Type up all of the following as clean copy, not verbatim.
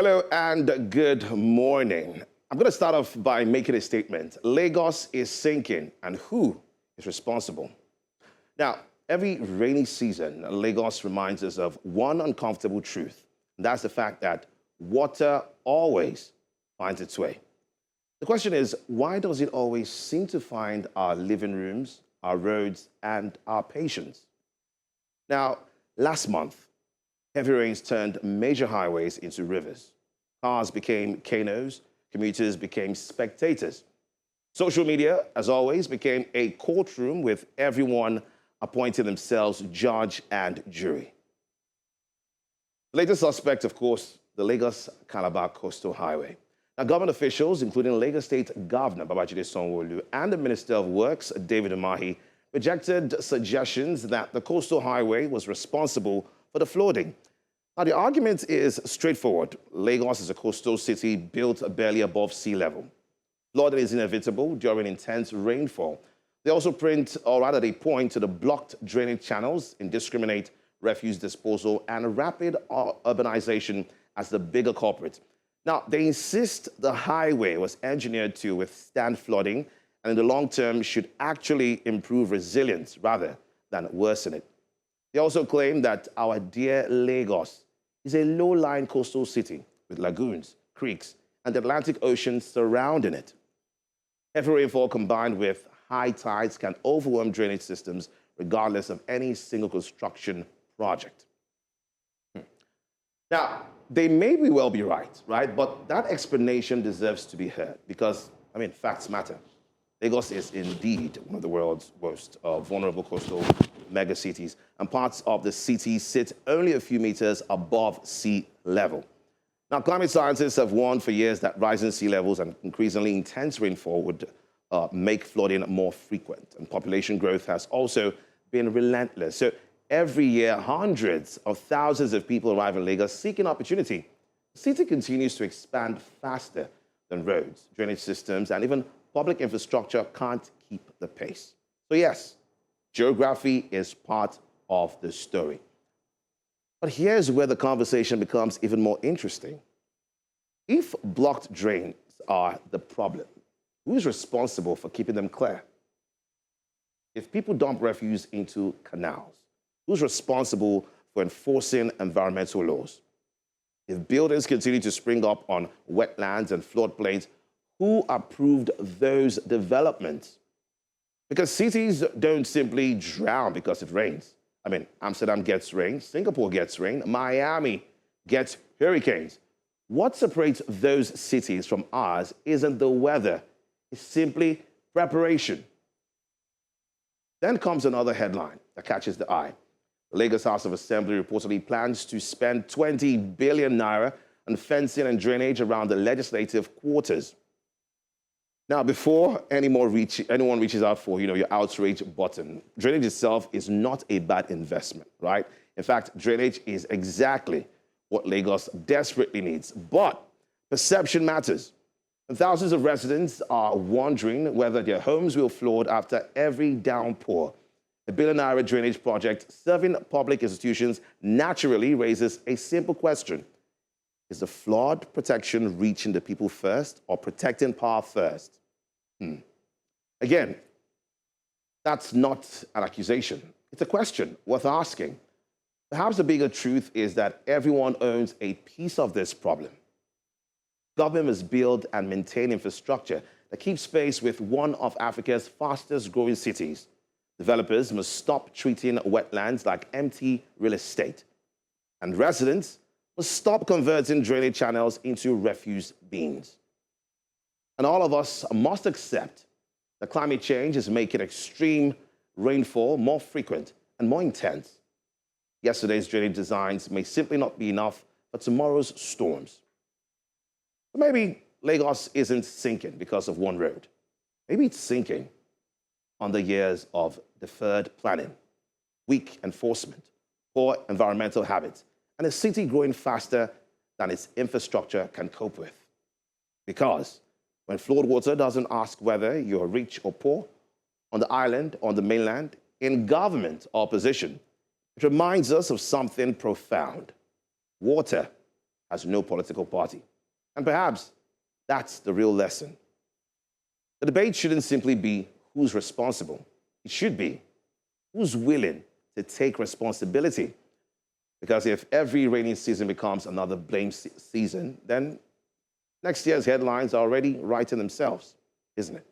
Hello and good morning. I'm going to start off by making a statement. Lagos is sinking, and who is responsible? Now, every rainy season, Lagos reminds us of one uncomfortable truth, and that's the fact that water always finds its way. The question is, why does it always seem to find our living rooms, our roads, and our patients? Now, last month, heavy rains turned major highways into rivers. Cars became canoes, commuters became spectators. Social media, as always, became a courtroom with everyone appointing themselves judge and jury. The latest suspect, of course, the Lagos-Calabar Coastal Highway. Now, government officials, including Lagos State Governor Babajide Sanwo-Olu and the Minister of Works, David Umahi, rejected suggestions that the coastal highway was responsible for the flooding. Now, the argument is straightforward. Lagos is a coastal city built barely above sea level. Flooding is inevitable during intense rainfall. They also point to the blocked drainage channels, indiscriminate refuse disposal, and rapid urbanization as the bigger culprit. Now, they insist the highway was engineered to withstand flooding and in the long term should actually improve resilience rather than worsen it. They also claim that our dear Lagos is a low-lying coastal city with lagoons, creeks, and the Atlantic Ocean surrounding it. Heavy rainfall combined with high tides can overwhelm drainage systems regardless of any single construction project. Now, they may well be right? But that explanation deserves to be heard because, facts matter. Lagos is indeed one of the world's most vulnerable coastal megacities, and parts of the city sit only a few meters above sea level. Now, climate scientists have warned for years that rising sea levels and increasingly intense rainfall would make flooding more frequent, and population growth has also been relentless. So every year, hundreds of thousands of people arrive in Lagos seeking opportunity. The city continues to expand faster than roads, drainage systems, and even public infrastructure can't keep the pace. So yes, geography is part of the story. But here's where the conversation becomes even more interesting. If blocked drains are the problem, who's responsible for keeping them clear? If people dump refuse into canals, who's responsible for enforcing environmental laws? If buildings continue to spring up on wetlands and floodplains, who approved those developments? Because cities don't simply drown because it rains. Amsterdam gets rain, Singapore gets rain, Miami gets hurricanes. What separates those cities from ours isn't the weather, it's simply preparation. Then comes another headline that catches the eye. The Lagos House of Assembly reportedly plans to spend 20 billion naira on fencing and drainage around the legislative quarters. Now, before anyone reaches out for your outrage button, drainage itself is not a bad investment, right? In fact, drainage is exactly what Lagos desperately needs. But perception matters. And thousands of residents are wondering whether their homes will flood after every downpour. The billion-naira drainage project serving public institutions naturally raises a simple question. Is the flood protection reaching the people first or protecting power first? Again, that's not an accusation. It's a question worth asking. Perhaps the bigger truth is that everyone owns a piece of this problem. Government must build and maintain infrastructure that keeps pace with one of Africa's fastest growing cities. Developers must stop treating wetlands like empty real estate. And residents must stop converting drainage channels into refuse bins. And all of us must accept that climate change is making extreme rainfall more frequent and more intense. Yesterday's drainage designs may simply not be enough for tomorrow's storms. But maybe Lagos isn't sinking because of one road. Maybe it's sinking under years of deferred planning, weak enforcement, poor environmental habits, and a city growing faster than its infrastructure can cope with. Because when floodwater doesn't ask whether you're rich or poor, on the island, on the mainland, in government or opposition, it reminds us of something profound. Water has no political party. And perhaps that's the real lesson. The debate shouldn't simply be who's responsible. It should be who's willing to take responsibility. Because if every rainy season becomes another blame season, then next year's headlines are already writing themselves, isn't it?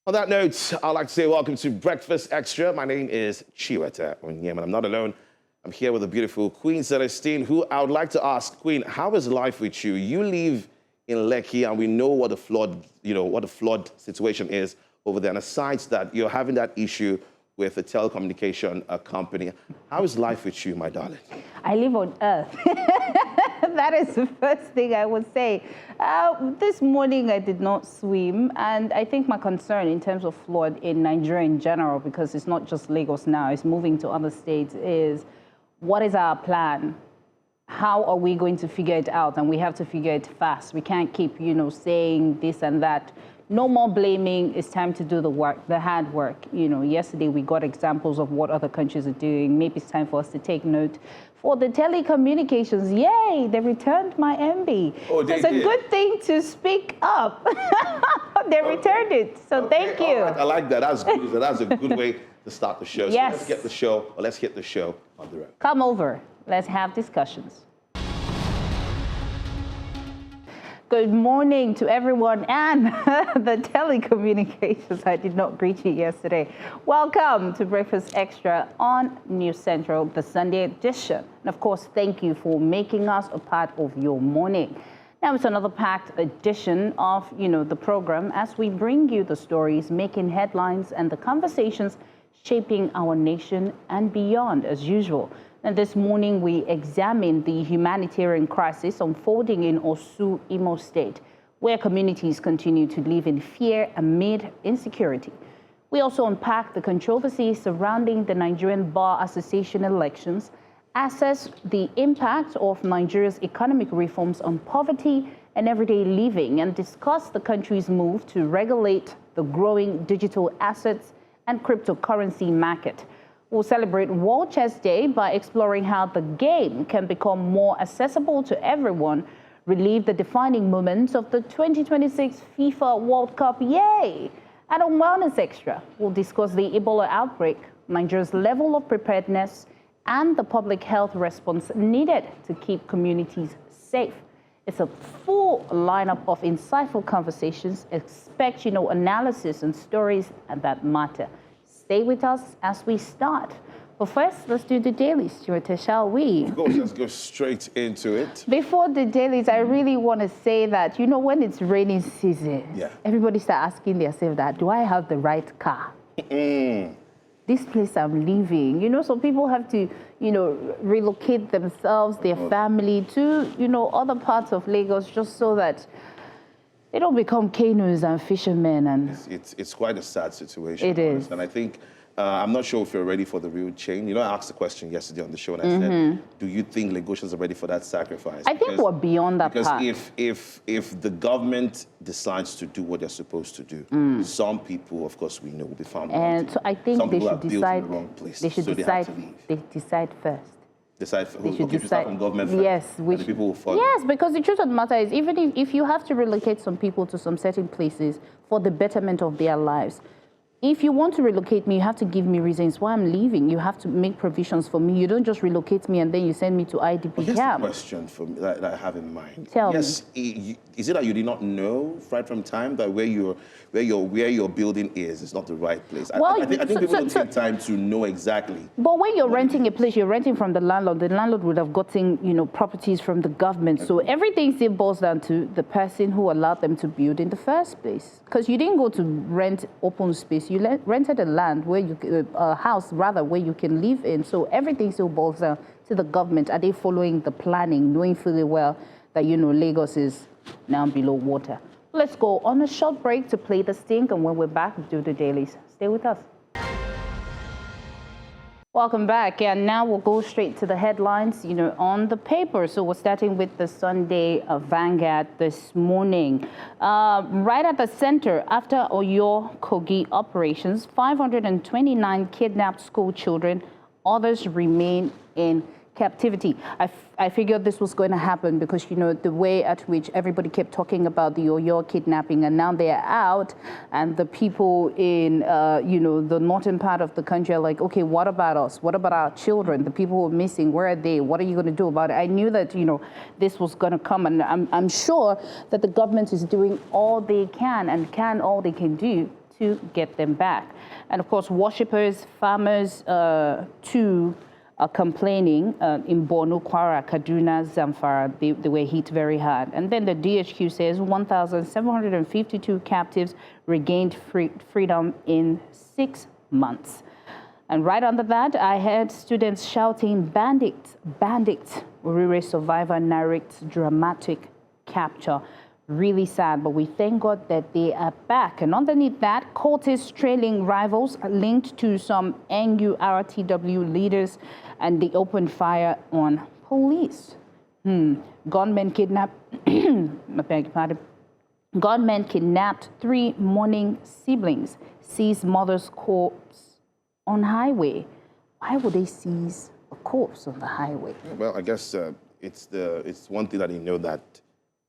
On that note, I'd like to say welcome to Breakfast Extra. My name is Chiweta Onyema. I'm not alone. I'm here with the beautiful Queen Celestine, who I would like to ask, Queen, how is life with you? You live in Lekki, and we know what the flood situation is over there. And aside that, you're having that issue with a telecommunication company. How is life with you, my darling? I live on Earth. That is the first thing I would say. This morning I did not swim, and I think my concern in terms of flood in Nigeria in general, because it's not just Lagos now, it's moving to other states, is what is our plan? How are we going to figure it out? And we have to figure it fast. We can't keep, saying this and that. No more blaming. It's time to do the work, the hard work. Yesterday we got examples of what other countries are doing. Maybe it's time for us to take note. For the telecommunications, yay, they returned my MB. Oh, it's a good thing to speak up. They returned it, so thank you. Right. I like that. That's good. That's a good way to start the show. Yes. So let's get the show on the road. Come over. Let's have discussions. Good morning to everyone and the telecommunications. I did not greet you yesterday. Welcome to Breakfast Extra on News Central, the Sunday edition. And of course, thank you for making us a part of your morning. Now it's another packed edition of, the program as we bring you the stories making headlines and the conversations shaping our nation and beyond as usual. And this morning, we examine the humanitarian crisis unfolding in Orsu, Imo State, where communities continue to live in fear amid insecurity. We also unpack the controversy surrounding the Nigerian Bar Association elections, assess the impact of Nigeria's economic reforms on poverty and everyday living, and discuss the country's move to regulate the growing digital assets and cryptocurrency market. We'll celebrate World Chess Day by exploring how the game can become more accessible to everyone, relive the defining moments of the 2026 FIFA World Cup, yay! And on Wellness Extra, we'll discuss the Ebola outbreak, Nigeria's level of preparedness, and the public health response needed to keep communities safe. It's a full lineup of insightful conversations. Expect, analysis and stories that matter. Stay with us as we start. But first, let's do the dailies, Stuart, shall we? Of course, let's go straight into it. Before the dailies, I really want to say that, when it's raining season, everybody start asking themselves that, do I have the right car? This place I'm living, so people have to, relocate themselves, their family to, other parts of Lagos just so that they don't become canoes and fishermen. And it's quite a sad situation. It is. And I think, I'm not sure if you're ready for the real change. I asked the question yesterday on the show, and I said, do you think Lagosians are ready for that sacrifice? I think we're beyond that part. Because if the government decides to do what they're supposed to do, some people, of course, we know will be found wanting. And so I think some they people should are built decide. in the wrong place, They should so decide. They decide first. Decide. They should decide from government first. Yes, the people will follow. Yes, because the truth of the matter is, even if you have to relocate some people to some certain places for the betterment of their lives, if you want to relocate me, you have to give me reasons why I'm leaving. You have to make provisions for me. You don't just relocate me and then you send me to IDP Here's camp. the question for me that I have in mind. Tell me. Is it that you did not know right from time that where your building is not the right place? Well, I think people don't take time to know exactly. But when you're renting a place, you're renting from the landlord. The landlord would have gotten, properties from the government. So everything still boils down to the person who allowed them to build in the first place. Because you didn't go to rent open space. You rented a land where a house rather where you can live in. So everything still boils down to the government. Are they following the planning, knowing fully well that Lagos is now below water? Let's go on a short break to play the sting, and when we're back, we'll do the dailies. Stay with us. Welcome back, and now we'll go straight to the headlines, on the paper. So we're starting with the Sunday Vanguard this morning. Right at the center, after Oyo Kogi operations, 529 kidnapped school children, others remain in captivity. I figured this was going to happen because, you know, the way at which everybody kept talking about the Oyo kidnapping, and now they're out, and the people in, you know, the northern part of the country are like, okay, what about us? What about our children? The people who are missing, where are they? What are you going to do about it? I knew that, you know, this was going to come, and I'm sure that the government is doing all they can and all they can do to get them back. And of course, worshippers, farmers too, are complaining in Borno, Kwara, Kaduna, Zamfara. They were hit very hard. And then the DHQ says 1,752 captives regained freedom in 6 months. And right under that, I heard students shouting, bandits, bandits. Urire survivor narrates dramatic capture. Really sad, but we thank God that they are back. And underneath that, cultists trailing rivals linked to some NURTW leaders, and they opened fire on police. Gunmen kidnapped, gunmen kidnapped 3 mourning siblings, seized mother's corpse on highway. Why would they seize a corpse on the highway? Well, I guess it's one thing that you know that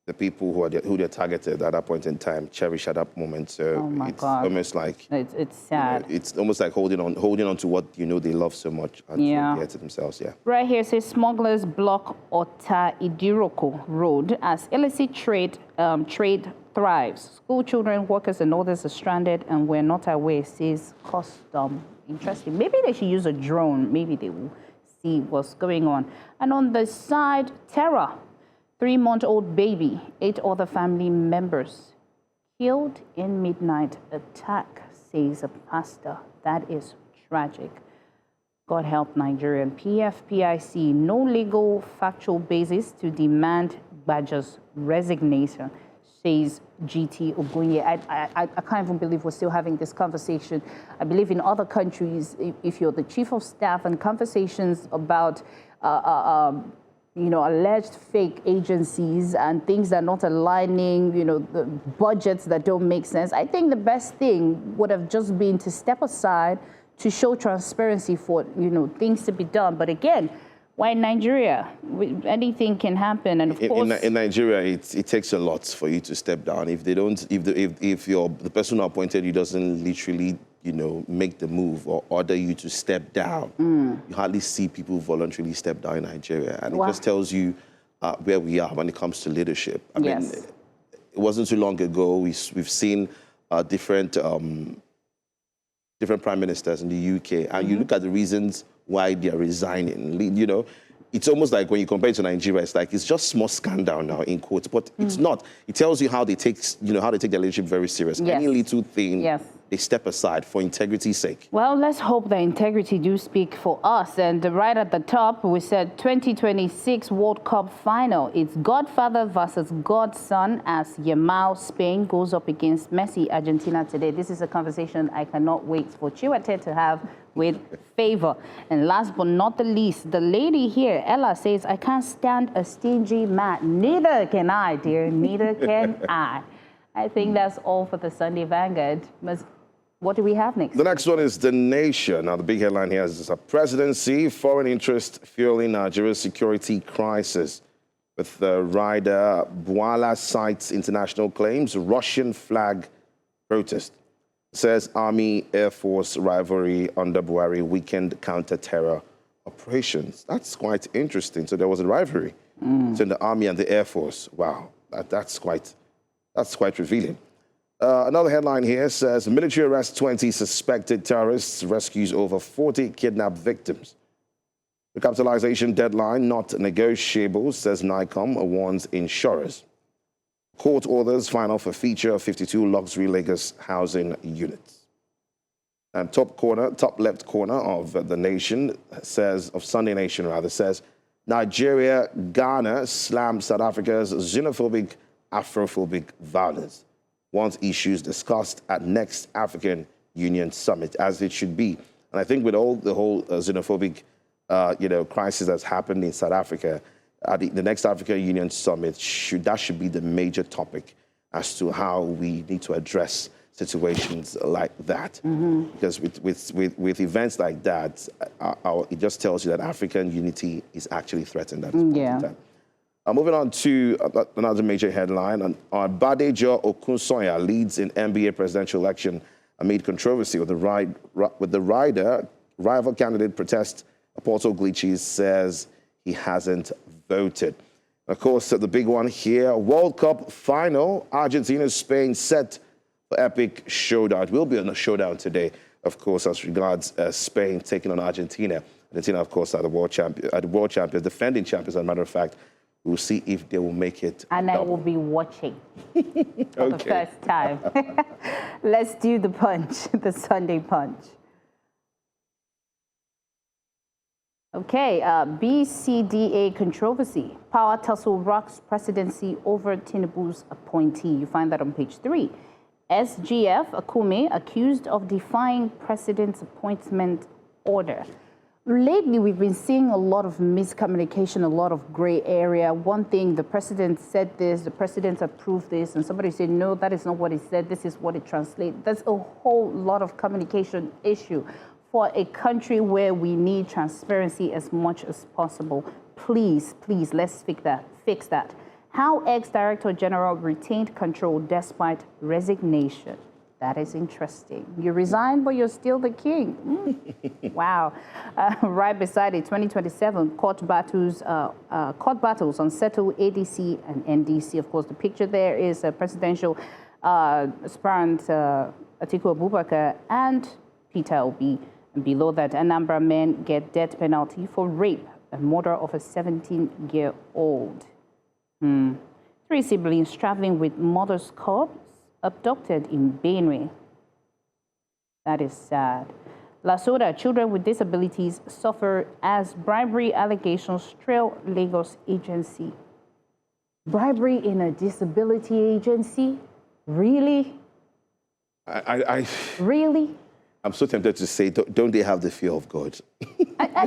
the people who they're targeted at that point in time cherish at that moment. So it's almost like it's sad. You know, it's almost like holding on to what you know they love so much and get to themselves. Yeah. Right here says smugglers block Ota Idiroko Road as illicit trade thrives. School children, workers, and others are stranded and we're not aware. Says custom. Interesting. Maybe they should use a drone. Maybe they will see what's going on. And on the side, terror. 3-month-old baby, 8 other family members killed in midnight attack, says a pastor. That is tragic. God help Nigeria. PFPIC, no legal factual basis to demand Badger's resignation, says GT Ogunye. I can't even believe we're still having this conversation. I believe in other countries, if you're the chief of staff and conversations about you know, alleged fake agencies and things that are not aligning, you know, the budgets that don't make sense. I think the best thing would have just been to step aside to show transparency for, you know, things to be done. But again, why in Nigeria? Anything can happen, and of course, in Nigeria, it takes a lot for you to step down. If they don't, if the person who appointed you doesn't literally, you know, make the move or order you to step down, you hardly see people voluntarily step down in Nigeria, and it just tells you where we are when it comes to leadership. I mean, it wasn't too long ago we've seen different prime ministers in the UK, and you look at the reasons why they are resigning. You know, it's almost like when you compare it to Nigeria, it's like it's just small scandal now in quotes, but it's not. It tells you how they take, you know, how they take their leadership very serious. Any little thing, they step aside for integrity's sake. Well, let's hope that integrity do speak for us. And right at the top, we said 2026 World Cup final. It's Godfather versus Godson as Yamal, Spain, goes up against Messi, Argentina today. This is a conversation I cannot wait for Chiwate to have with Favor. And last but not the least, the lady here, Ella, says, I can't stand a stingy man. Neither can I, dear. Neither can I. I think that's all for the Sunday Vanguard. What do we have next? The next one is The Nation. Now, the big headline here is a presidency, foreign interest fueling Nigeria's security crisis. With the rider, Bwala cites international claims, Russian flag protest. Says Army Air Force rivalry under Buhari weekend counter-terror operations. That's quite interesting. So there was a rivalry between the Army and the Air Force. Wow, that's quite revealing. Another headline here says, military arrests 20 suspected terrorists, rescues over 40 kidnapped victims. The capitalization deadline not negotiable, says NICOM, warns insurers. Court orders final for feature of 52 luxury Lagos housing units. And top left corner of The Nation says, of Sunday Nation rather, says, Nigeria, Ghana slam South Africa's xenophobic, Afrophobic violence. Wants issues discussed at next African Union summit, as it should be. And I think with the whole xenophobic, crisis that's happened in South Africa, the next African Union summit should be the major topic as to how we need to address situations like that. Because with events like that, it just tells you that African unity is actually threatened at this point in time. Moving on to another major headline. Badejo Okunsoya leads in NBA presidential election amid controversy with the rival candidate protest. Porto Glitches says he hasn't voted. Of course, the big one here, World Cup final, Argentina-Spain set for epic showdown. It will be a showdown today, of course, as regards Spain taking on Argentina. Argentina, of course, are the world champions, defending champions, as a matter of fact. We'll see if they will make it. And I will be watching for the first time. Let's do the punch, the Sunday punch. Okay, BCDA controversy. Power tussle rocks presidency over Tinubu's appointee. You find that on page 3. SGF Akume accused of defying president's appointment order. Lately, we've been seeing a lot of miscommunication, a lot of gray area. One thing, the president said this, the president approved this, and somebody said, no, that is not what he said, this is what it translates. That's a whole lot of communication issue for a country where we need transparency as much as possible. Please, please, let's fix that. How ex-director general retained control despite resignation. That is interesting. You resigned, but you're still the king. Wow. Right beside it, 2027 court battles unsettle ADC and NDC. Of course, the picture there is a presidential aspirant Atiku Abubakar and Peter Obi. And below that, Anambra men get death penalty for rape and murder of a 17-year-old. 3 siblings traveling with mother's corpse abducted in Benue. That is sad. Lasoda, children with disabilities suffer as bribery allegations trail Lagos agency. Bribery in a disability agency? Really? Really? I'm so tempted to say, don't they have the fear of God?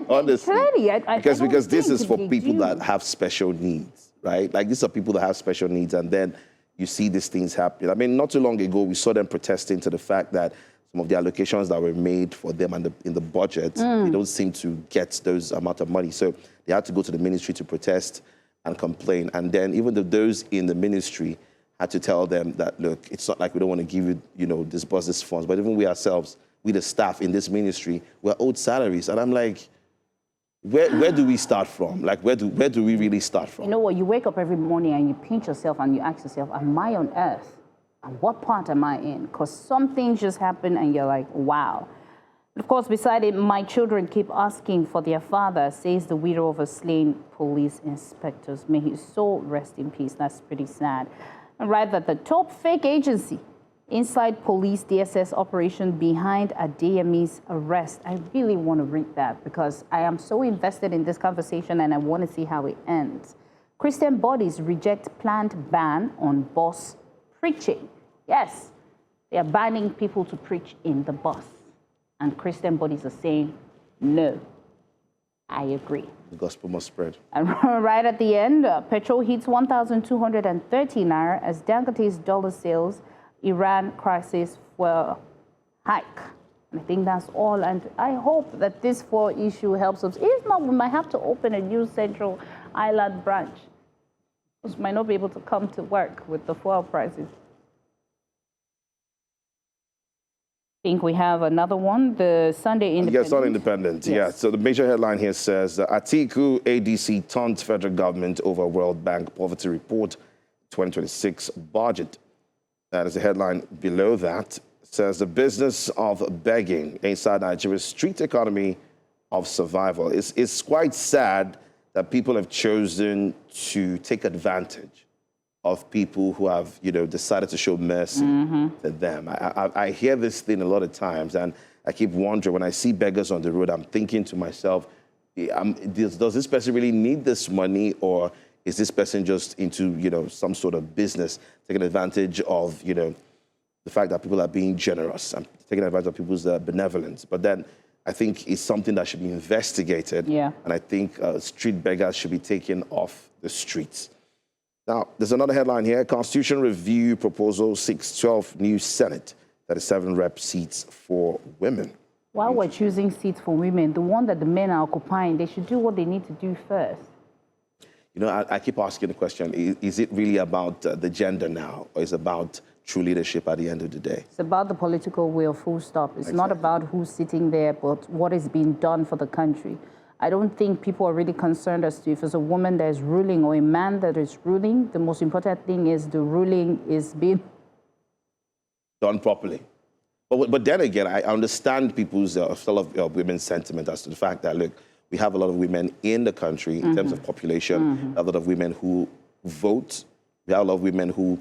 Honestly. Clearly, because this is for people that have special needs, right? Like, these are people that have special needs, and then you see these things happening. I mean, not too long ago, we saw them protesting to the fact that some of the allocations that were made for them in the budget, they don't seem to get those amount of money. So they had to go to the ministry to protest and complain. And then even those in the ministry had to tell them that, look, it's not like we don't want to give you, disburse these funds, but even we ourselves, we the staff in this ministry, we're owed salaries. And I'm like, where do we start from? Like, where do we really start from? You know what? You wake up every morning and you pinch yourself and you ask yourself, am I on earth? And what part am I in? Because some things just happen and you're like, wow. Of course, beside it, my children keep asking for their father, says the widow of a slain police inspector. May his soul rest in peace. That's pretty sad. And right at the top, fake agency. Inside police DSS operation behind Adeyemi's arrest. I really want to read that because I am so invested in this conversation and I want to see how it ends. Christian bodies reject planned ban on bus preaching. Yes, they are banning people to preach in the bus. And Christian bodies are saying, no, I agree. The gospel must spread. And right at the end, petrol hits 1,230 naira as Dangote's dollar sales Iran crisis will hike. And I think that's all. And I hope that this fuel issue helps us. If not, we might have to open a new Central Island branch. We might not be able to come to work with the fuel prices. I think we have another one, the Sunday Independent. Yes, Sunday Independent. Yes. Yeah. So the major headline here says, Atiku ADC taunts federal government over World Bank Poverty Report 2026 budget. That is the headline below that. It says the business of begging inside Nigeria's street economy of survival. It's quite sad that people have chosen to take advantage of people who have, decided to show mercy to them. I hear this thing a lot of times, and I keep wondering, when I see beggars on the road, I'm thinking to myself, does this person really need this money, or is this person just into, some sort of business, taking advantage of, the fact that people are being generous and taking advantage of people's benevolence? But then I think it's something that should be investigated. Yeah. And I think street beggars should be taken off the streets. Now, there's another headline here. Constitution Review Proposal 612 new Senate. 37 rep seats for women. While we're choosing seats for women, the one that the men are occupying, they should do what they need to do first. You know, I keep asking the question, is it really about the gender now, or is it about true leadership at the end of the day? It's about the political will, full stop. It's not about who's sitting there, but what is being done for the country. I don't think people are really concerned as to if it's a woman that is ruling or a man that is ruling. The most important thing is the ruling is being done properly. But then again, I understand people's women's sentiment as to the fact that, look, we have a lot of women in the country in terms of population, a lot of women who vote, we have a lot of women who,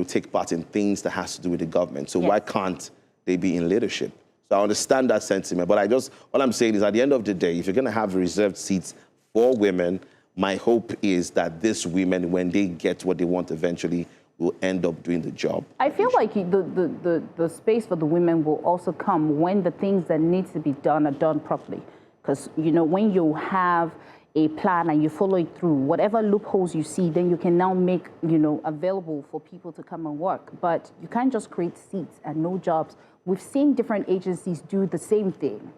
take part in things that has to do with the government. So why can't they be in leadership? So I understand that sentiment, but all I'm saying is at the end of the day, if you're going to have reserved seats for women, my hope is that these women, when they get what they want eventually, will end up doing the job. I feel like the space for the women will also come when the things that need to be done are done properly. Because, when you have a plan and you follow it through, whatever loopholes you see, then you can now make, available for people to come and work. But you can't just create seats and no jobs. We've seen different agencies do the same thing.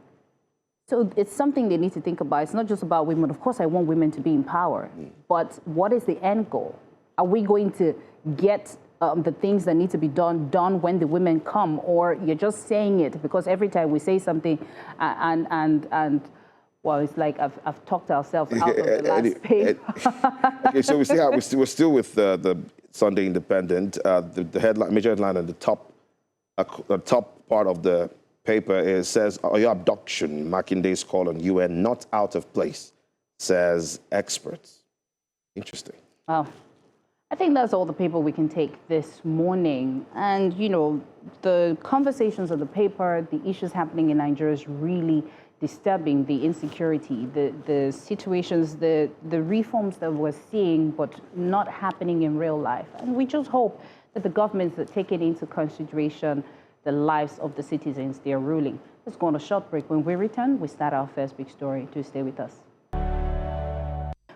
So it's something they need to think about. It's not just about women. Of course, I want women to be in power. But what is the end goal? Are we going to get the things that need to be done when the women come, or you're just saying it because every time we say something well, it's like I've talked ourselves out of the last paper. Okay, so we're still with the Sunday Independent. The headline, major headline at the top part of the paper says, "Your abduction, Makinde's call on UN not out of place," says experts. Interesting. Wow. I think that's all the paper we can take this morning. And, the conversations of the paper, the issues happening in Nigeria is really disturbing. The insecurity, the situations, the reforms that we're seeing, but not happening in real life. And we just hope that the governments that take it into consideration the lives of the citizens they are ruling. Let's go on a short break. When we return, we start our first big story. Do stay with us.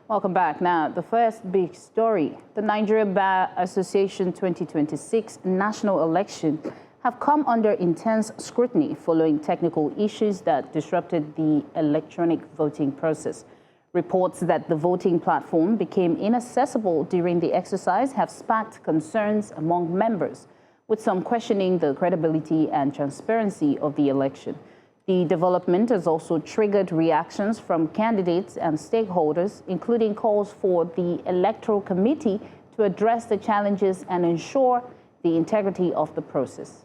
Welcome back. Now, the first big story, the Nigeria Bar Association 2026 national election have come under intense scrutiny following technical issues that disrupted the electronic voting process. Reports that the voting platform became inaccessible during the exercise have sparked concerns among members, with some questioning the credibility and transparency of the election. The development has also triggered reactions from candidates and stakeholders, including calls for the Electoral Committee to address the challenges and ensure the integrity of the process.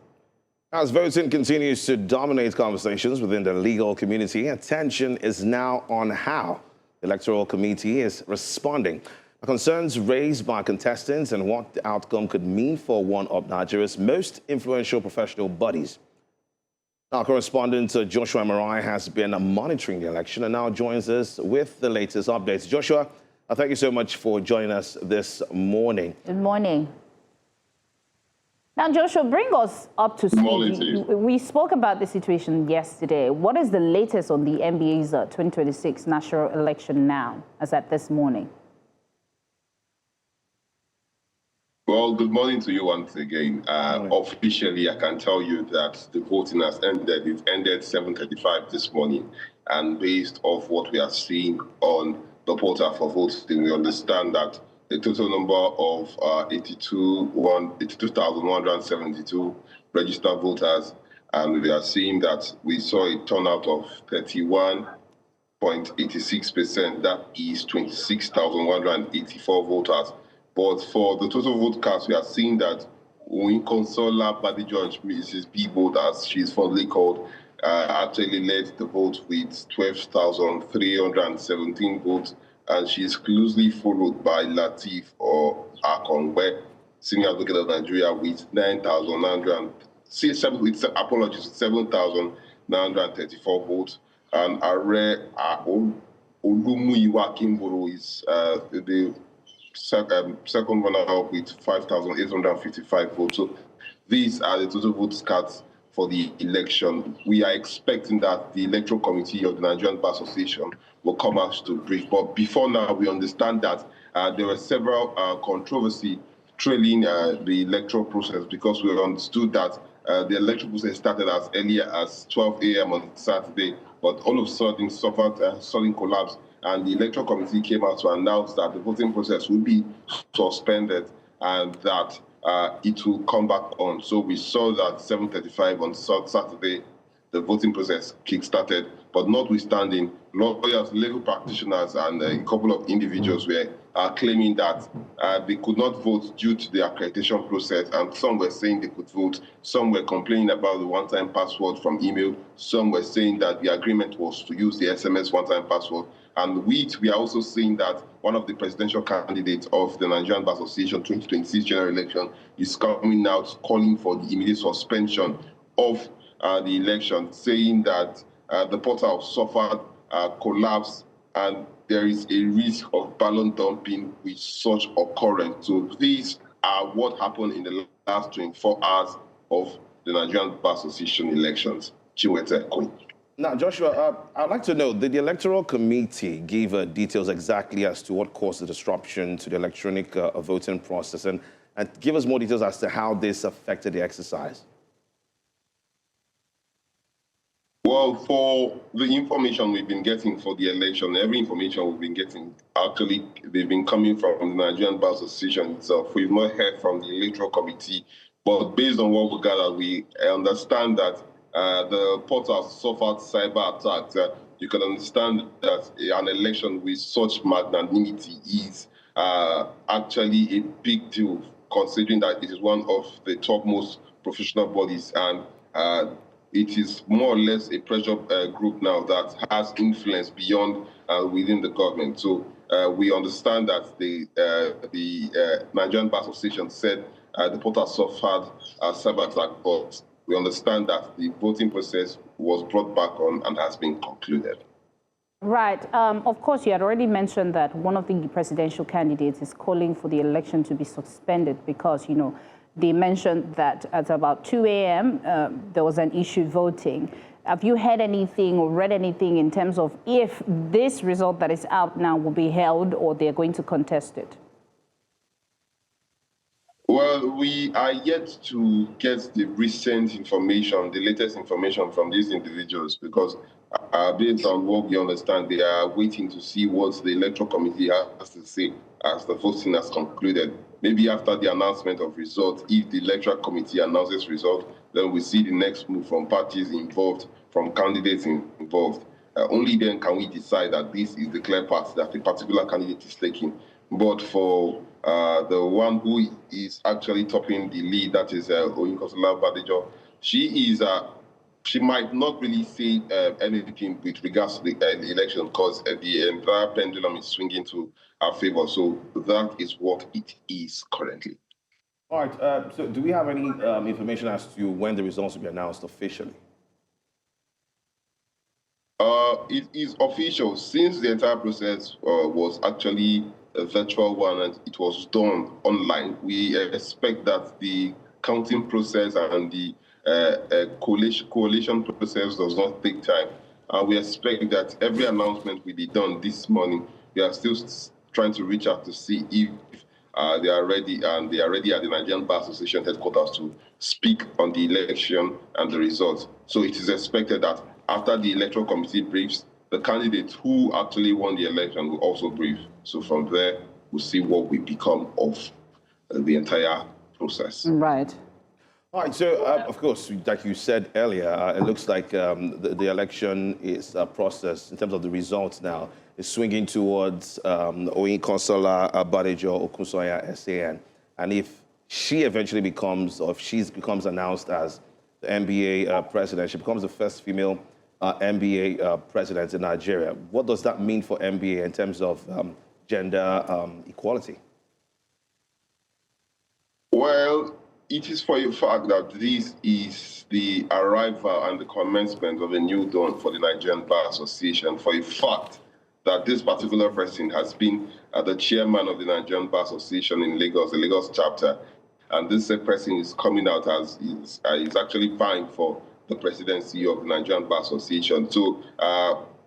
As voting continues to dominate conversations within the legal community, attention is now on how the Electoral Committee is responding. The concerns raised by contestants and what the outcome could mean for one of Nigeria's most influential professional bodies. Our correspondent Joshua Marai has been monitoring the election and now joins us with the latest updates. Joshua, thank you so much for joining us this morning. Good morning. Now, Joshua, bring us up to speed. We spoke about the situation yesterday. What is the latest on the NBA's 2026 national election now, as at this morning? Well, good morning to you once again. Officially, I can tell you that the voting has ended. It ended 7:35 this morning. And based off what we are seeing on the portal for voting, we understand that the total number of 82,172 registered voters, and we are seeing that we saw a turnout of 31.86%. That is 26,184 voters. But for the total vote cast, we are seeing that Winconsola Badijo, Mrs. B-Vote, as she's fondly called, actually led the vote with 12,317 votes, and she is closely followed by Latif or Akongwe, Senior Advocate of Nigeria, with 7,934 votes, and Are Olumuyiwa Kimboro is the second runner-up with 5,855 votes. So these are the total votes cast for the election. We are expecting that the Electoral Committee of the Nigerian Bar Association will come out to brief. But before now, we understand that there were several controversy trailing the electoral process, because we understood that the electoral process started as early as 12 a.m. on Saturday, but all of a sudden suffered a sudden collapse, and the electoral committee came out to announce that the voting process will be suspended and that it will come back on. So we saw that 7:35 on Saturday, the voting process kick-started, but notwithstanding, lawyers, legal practitioners, and a couple of individuals were claiming that they could not vote due to the accreditation process, and some were saying they could vote, some were complaining about the one-time password from email, some were saying that the agreement was to use the SMS one-time password, and we are also saying that one of the presidential candidates of the Nigerian Bar Association 2026 general election is coming out calling for the immediate suspension of the election, saying that the portal suffered collapse and there is a risk of ballot dumping with such occurrence. So these are what happened in the last 24 hours of the Nigerian Bar Association elections. Chiwete Queen. Now, Joshua, I'd like to know, did the Electoral Committee give details exactly as to what caused the disruption to the electronic voting process, and give us more details as to how this affected the exercise? Well, for the information we've been getting for the election, every information we've been getting, actually, they've been coming from the Nigerian Bar Association itself. We've not heard from the Electoral Committee, but based on what we gathered, we understand that the portal suffered cyber attacks. You can understand that an election with such magnanimity is actually a big deal, considering that it is one of the topmost professional bodies, and it is more or less a pressure group now that has influence beyond within the government. So we understand that the Nigerian Bar Association said the portal suffered a cyber attack, but we understand that the voting process was brought back on and has been concluded. Right. Of course, you had already mentioned that one of the presidential candidates is calling for the election to be suspended because, you know, they mentioned that at about 2 a.m. There was an issue voting. Have you heard anything or read anything in terms of if this result that is out now will be held or they're going to contest it? Well, we are yet to get the recent information, the latest information from these individuals, because based on what we understand, they are waiting to see what the Electoral Committee has to say as the voting has concluded. Maybe after the announcement of results, if the Electoral Committee announces results, then we see the next move from parties involved, from candidates involved. Only then can we decide that this is the clear path that a particular candidate is taking. But for the one who is actually topping the lead, that is Oyinkansola Badejo, she might not really say anything with regards to the election because the entire pendulum is swinging to her favor. So that is what it is currently. All right. So do we have any information as to when the results will be announced officially? It is official. Since the entire process was actually a virtual one and it was done online, we expect that the counting process and the coalition process does not take time. We expect that every announcement will be done this morning. We are still trying to reach out to see if they are ready, and they are ready at the Nigerian Bar Association headquarters to speak on the election and the results. So it is expected that after the Electoral Committee briefs, the candidate who actually won the election will also brief. So from there, we'll see what will become of the entire process. Right. All right, so of course, like you said earlier, it looks like the election is process in terms of the results now is swinging towards Oyinkansola Badejo Okunsoya SAN. And if she eventually becomes, or if she becomes announced as the NBA president, she becomes the first female NBA president in Nigeria. What does that mean for NBA in terms of gender equality? Well, it is for a fact that this is the arrival and the commencement of a new dawn for the Nigerian Bar Association, for a fact that this particular person has been the chairman of the Nigerian Bar Association in Lagos, the Lagos chapter, and this person is coming out as is actually vying for the presidency of the Nigerian Bar Association. So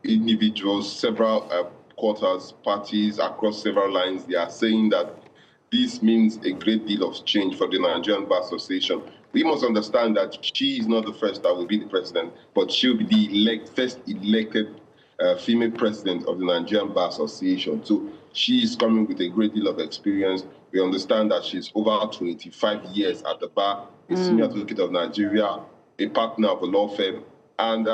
individuals, several quarters, parties across several lines, they are saying that this means a great deal of change for the Nigerian Bar Association. We must understand that she is not the first that will be the president, but she'll be the first elected female president of the Nigerian Bar Association. So she is coming with a great deal of experience. We understand that she's over 25 years at the bar, a senior advocate of Nigeria, a partner of a law firm, and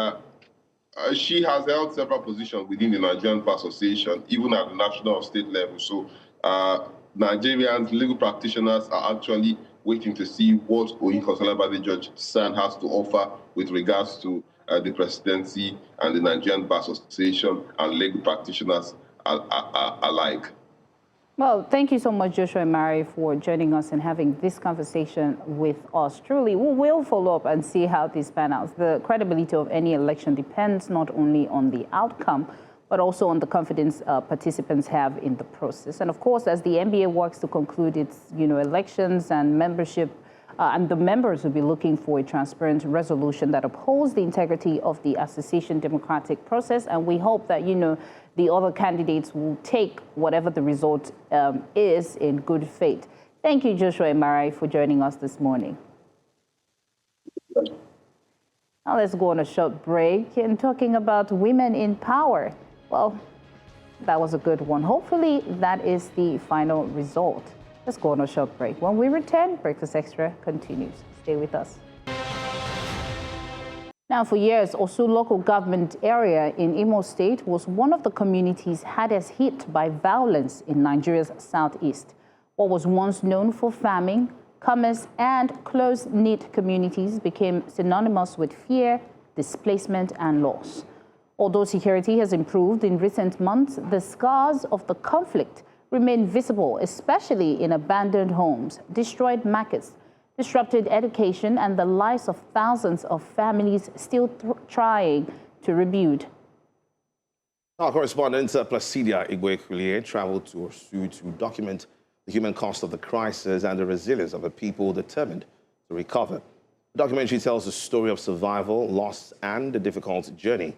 she has held several positions within the Nigerian Bar Association, even at the national or state level. So Nigerians, legal practitioners are actually waiting to see what Oyin Judge San has to offer with regards to the presidency and the Nigerian Bar Association and legal practitioners alike. Well, thank you so much, Joshua and Mary, for joining us and having this conversation with us. Truly, we will follow up and see how this pans out. The credibility of any election depends not only on the outcome, but also on the confidence participants have in the process. And of course, as the NBA works to conclude its, elections and membership, and the members will be looking for a transparent resolution that upholds the integrity of the association democratic process. And we hope that, the other candidates will take whatever the result is in good faith. Thank you, Joshua and Mary, for joining us this morning. Now let's go on a short break and talking about women in power. Well, that was a good one. Hopefully, that is the final result. Let's go on a short break. When we return, Breakfast Extra continues. Stay with us. Now, for years, Orsu local government area in Imo State was one of the communities hardest hit by violence in Nigeria's southeast. What was once known for farming, commerce, and close-knit communities became synonymous with fear, displacement, and loss. Although security has improved in recent months, the scars of the conflict remain visible, especially in abandoned homes, destroyed markets, disrupted education, and the lives of thousands of families still trying to rebuild. Our correspondent Placidia Igboekulie traveled to Orsu to document the human cost of the crisis and the resilience of a people determined to recover. The documentary tells the story of survival, loss, and the difficult journey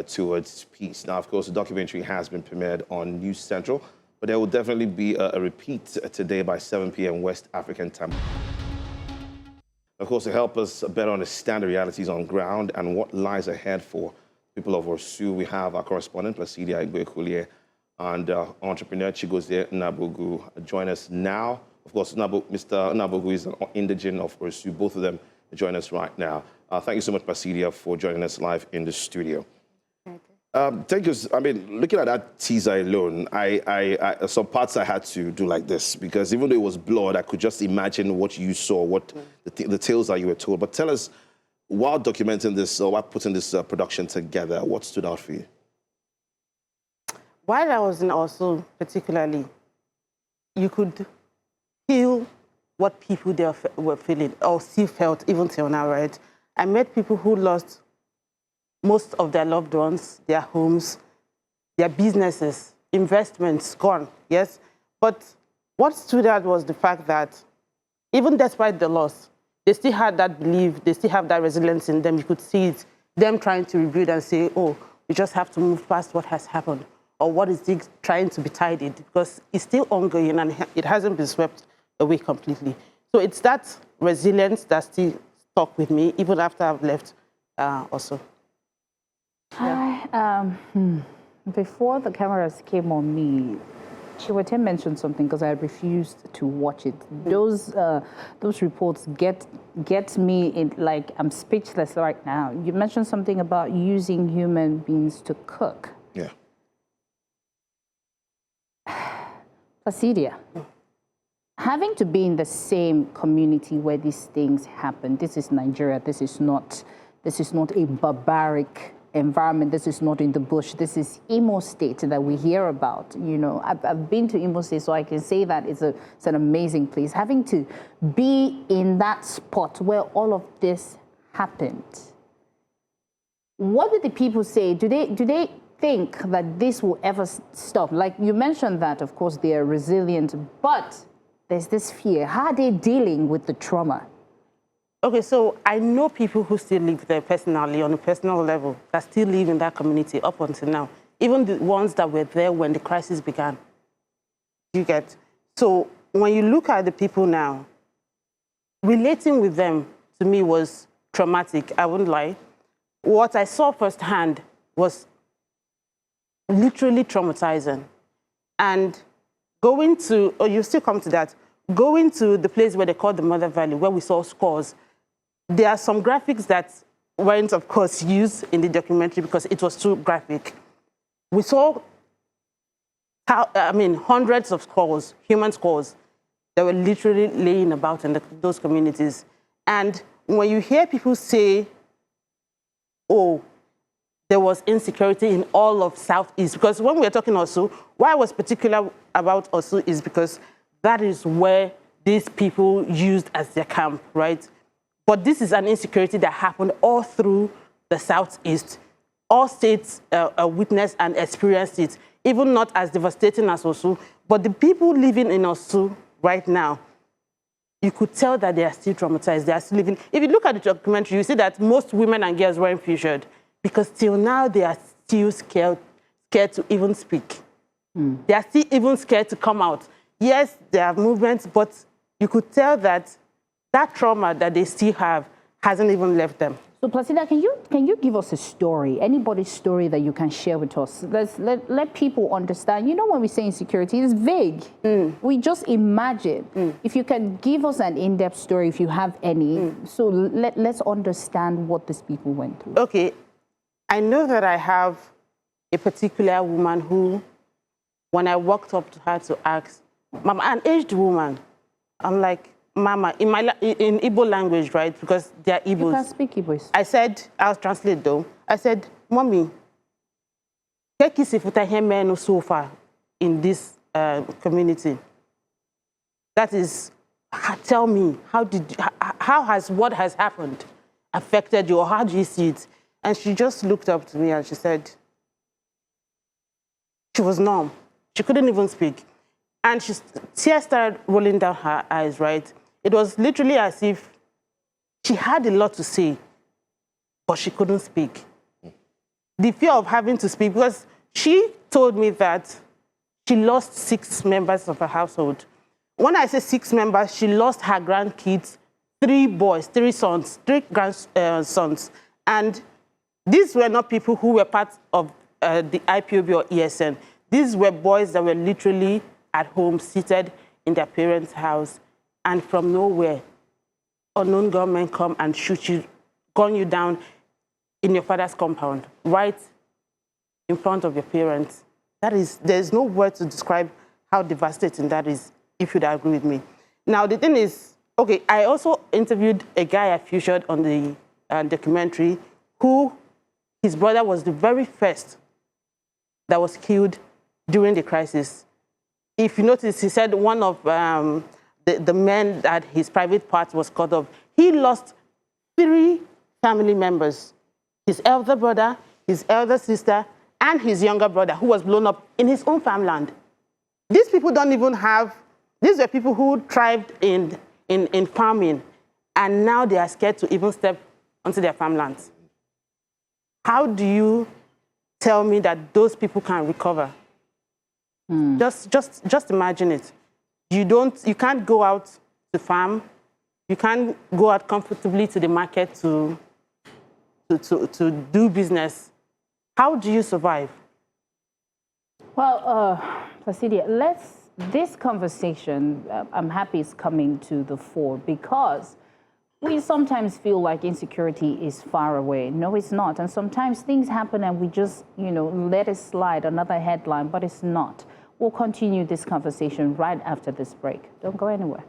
towards peace. Now, of course, the documentary has been premiered on News Central, but there will definitely be a repeat today by 7 p.m. West African time. Of course, to help us better understand the realities on ground and what lies ahead for people of Orsu, we have our correspondent, Placidia Igboekulie, and entrepreneur Chigozie Nnabugwu join us now. Of course, Mr. Nnabugwu is an indigene of Orsu. Both of them join us right now. Thank you so much, Placidia, for joining us live in the studio. Thank you. I mean, looking at that teaser alone, some parts I had to do like this because even though it was blurred, I could just imagine what you saw, what the tales that you were told. But tell us, while documenting this or while putting this production together, what stood out for you? While I was in Orsu, particularly, you could feel what people there were feeling or still felt even till now, right? I met people who lost most of their loved ones, their homes, their businesses, investments gone, yes? But what stood out was the fact that even despite the loss, they still had that belief, they still have that resilience in them. You could see it, them trying to rebuild and say, oh, we just have to move past what has happened or what is trying to be tidied because it's still ongoing and it hasn't been swept away completely. So it's that resilience that still stuck with me even after I've left also. Yeah. Before the cameras came on me, Chiwetel mentioned something because I refused to watch it. Those reports get me in, like I'm speechless right now. You mentioned something about using human beings to cook. Yeah. Placidia, having to be in the same community where these things happen. This is Nigeria. This is not a barbaric environment. This is not in the bush. This is Imo State that we hear about. You know, I've been to Imo State, so I can say that it's an amazing place. Having to be in that spot where all of this happened, what did the people say? Do they think that this will ever stop? Like you mentioned that, of course, they are resilient, but there's this fear. How are they dealing with the trauma? Okay, so I know people who still live there personally, on a personal level, that still live in that community up until now. Even the ones that were there when the crisis began. You get? So when you look at the people now, relating with them, to me, was traumatic, I wouldn't lie. What I saw firsthand was literally traumatizing. And going to, you still come to that, going to the place where they call the Mother Valley, where we saw scores, there are some graphics that weren't, of course, used in the documentary because it was too graphic. We saw, hundreds of scores, human scores, that were literally laying about in those communities. And when you hear people say, oh, there was insecurity in all of Southeast, because when we were talking Orsu, why I was particular about Orsu is because that is where these people used as their camp, right? But this is an insecurity that happened all through the Southeast. All states witnessed and experienced it, even not as devastating as Orsu. But the people living in Orsu right now, you could tell that they are still traumatized. They are still living. If you look at the documentary, you see that most women and girls weren't featured because till now they are still scared to even speak. They are still even scared to come out. Yes, there are movements, but you could tell that that trauma that they still have hasn't even left them. So, Placidia, can you give us a story, anybody's story that you can share with us? Let people understand. You know, when we say insecurity, it's vague. We just imagine. If you can give us an in-depth story, if you have any, so let's understand what these people went through. Okay, I know that I have a particular woman who, when I walked up to her to ask, Mama, an aged woman, I'm like, Mama, in Igbo language, right? Because they're Igbos. You can speak Igbo. I said, I'll translate though. I said, Mommy, so far in this community. That is, tell me, how has what has happened affected you, or how do you see it? And she just looked up to me and she said, she was numb. She couldn't even speak. And tears started rolling down her eyes, right? It was literally as if she had a lot to say, but she couldn't speak. The fear of having to speak, because she told me that she lost 6 members of her household. When I say 6 members, she lost her grandkids, 3 boys, 3 sons, 3 grandsons. And these were not people who were part of the IPOB or ESN. These were boys that were literally at home, seated in their parents' house, and from nowhere, unknown gunmen come and shoot you, gun you down in your father's compound, right in front of your parents. There's no word to describe how devastating that is, if you'd agree with me. Now, the thing is, okay, I also interviewed a guy I featured on the documentary who, his brother was the very first that was killed during the crisis. If you notice, he said one of the men that his private part was cut off. He lost 3 family members, his elder brother, his elder sister, and his younger brother, who was blown up in his own farmland. These people don't even have, these were people who thrived in farming, and now they are scared to even step onto their farmlands. How do you tell me that those people can recover? Just imagine it. You can't go out to farm. You can't go out comfortably to the market to do business. How do you survive? Well, Placidia, this conversation, I'm happy is coming to the fore, because we sometimes feel like insecurity is far away. No, it's not. And sometimes things happen and we just, let it slide, another headline, but it's not. We'll continue this conversation right after this break. Don't go anywhere.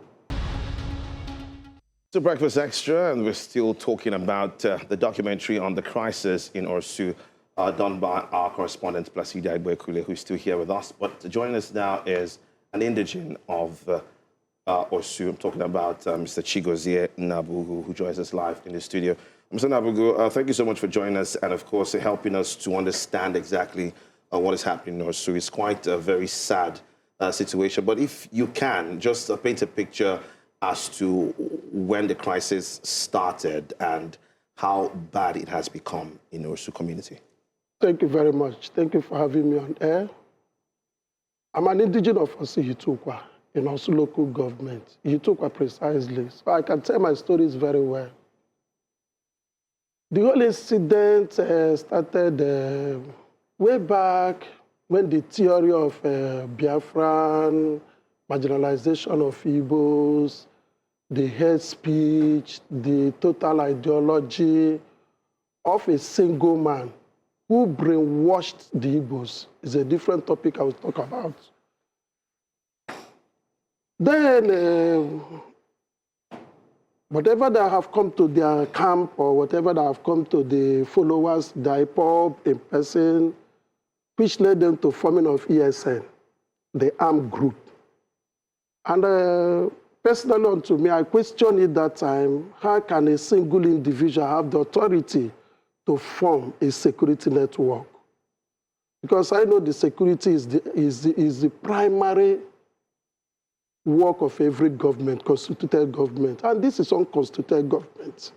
To Breakfast Extra, and we're still talking about the documentary on the crisis in Orsu, done by our correspondent Placidia Igboekulie, who's still here with us. But joining us now is an indigene of Orsu. I'm talking about Mr. Chigozie Nnabugwu, who joins us live in the studio. Mr. Nnabugwu, thank you so much for joining us and, of course, helping us to understand exactly what is happening in Orsu. It's quite a very sad situation. But if you can, just paint a picture as to when the crisis started and how bad it has become in the Orsu community. Thank you very much. Thank you for having me on air. I'm an indigene of Orsu Itukwa in Orsu local government. You took her precisely. So I can tell my stories very well. The whole incident started way back when the theory of Biafran, marginalization of Igbos, the hate speech, the total ideology of a single man who brainwashed the Igbos is a different topic I will talk about. Then, whatever that have come to their camp or whatever that have come to the followers, the IPOB in person, which led them to forming of ESN, the armed group. And personally, unto me, I questioned it that time, how can a single individual have the authority to form a security network? Because I know the security is the primary work of every government, constituted government. And this is unconstituted government.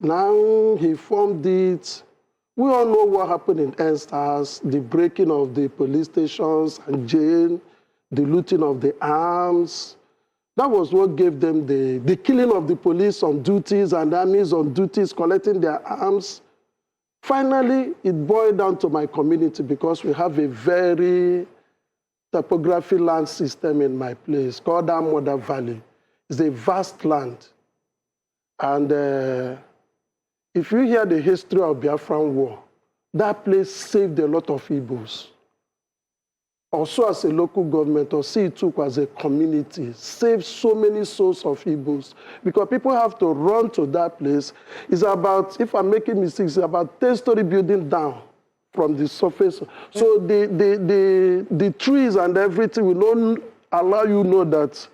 Now he formed it. We all know what happened in Enstars, the breaking of the police stations and jail, the looting of the arms. That was what gave them the killing of the police on duties and armies on duties, collecting their arms. Finally, it boiled down to my community because we have a very topography land system in my place called Amoda Valley. It's a vast land. And if you hear the history of Biafran War, that place saved a lot of Igbos. Also as a local government, or see it took as a community, saved so many souls of Igbos. Because people have to run to that place. It's about, if I'm making mistakes, it's about 10-story building down from the surface. So the trees and everything will not allow you to know that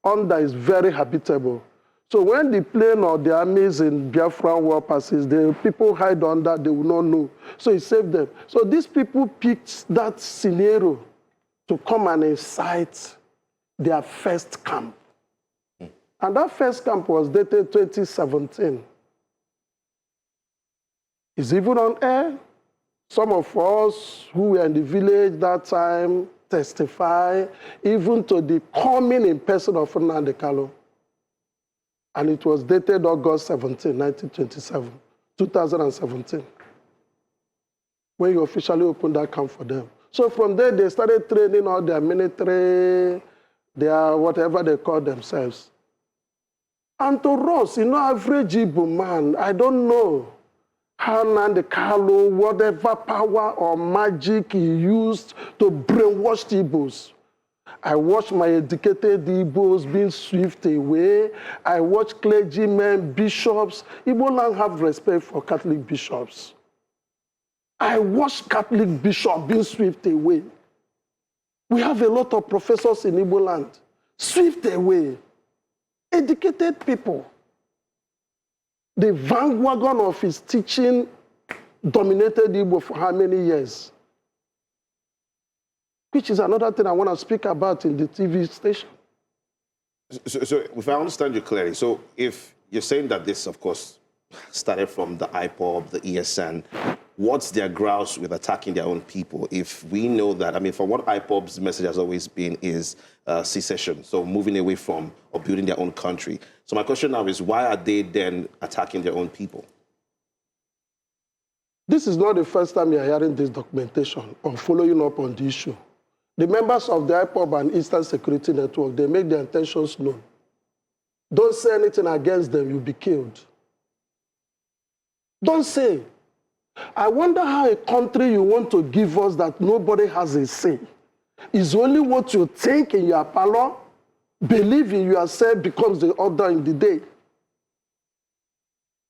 under is very habitable. So when the plane or the armies in Biafran war passes, the people hide under, they will not know. So it saved them. So these people picked that scenario to come and incite their first camp. And that first camp was dated 2017. It's even on air. Some of us who were in the village that time testify even to the coming in person of Nnamdi Kanu. And it was dated August 17, 2017, when you officially opened that camp for them. So from there, they started training all their military, their whatever they call themselves. And to us, average Igbo man, I don't know how Nnamdi Kanu, whatever power or magic he used to brainwash the Igbos. I watched my educated Igbos being swept away. I watched clergymen, bishops. Igbo land have respect for Catholic bishops. I watched Catholic bishops being swept away. We have a lot of professors in Igbo land, swept away. Educated people. The vanguard of his teaching dominated Igbo for how many years? Which is another thing I want to speak about in the TV station. So if I understand you clearly, so if you're saying that this, of course, started from the IPOB, the ESN, what's their grouse with attacking their own people? If we know that, I mean, from what IPOB's message has always been is secession, so moving away from or building their own country. So my question now is, why are they then attacking their own people? This is not the first time you're hearing this documentation or following up on the issue. The members of the IPOB and Eastern Security Network, they make their intentions known. Don't say anything against them, you'll be killed. Don't say. I wonder how a country you want to give us that nobody has a say. It's only what you think in your parlor, believe in yourself becomes the order in the day.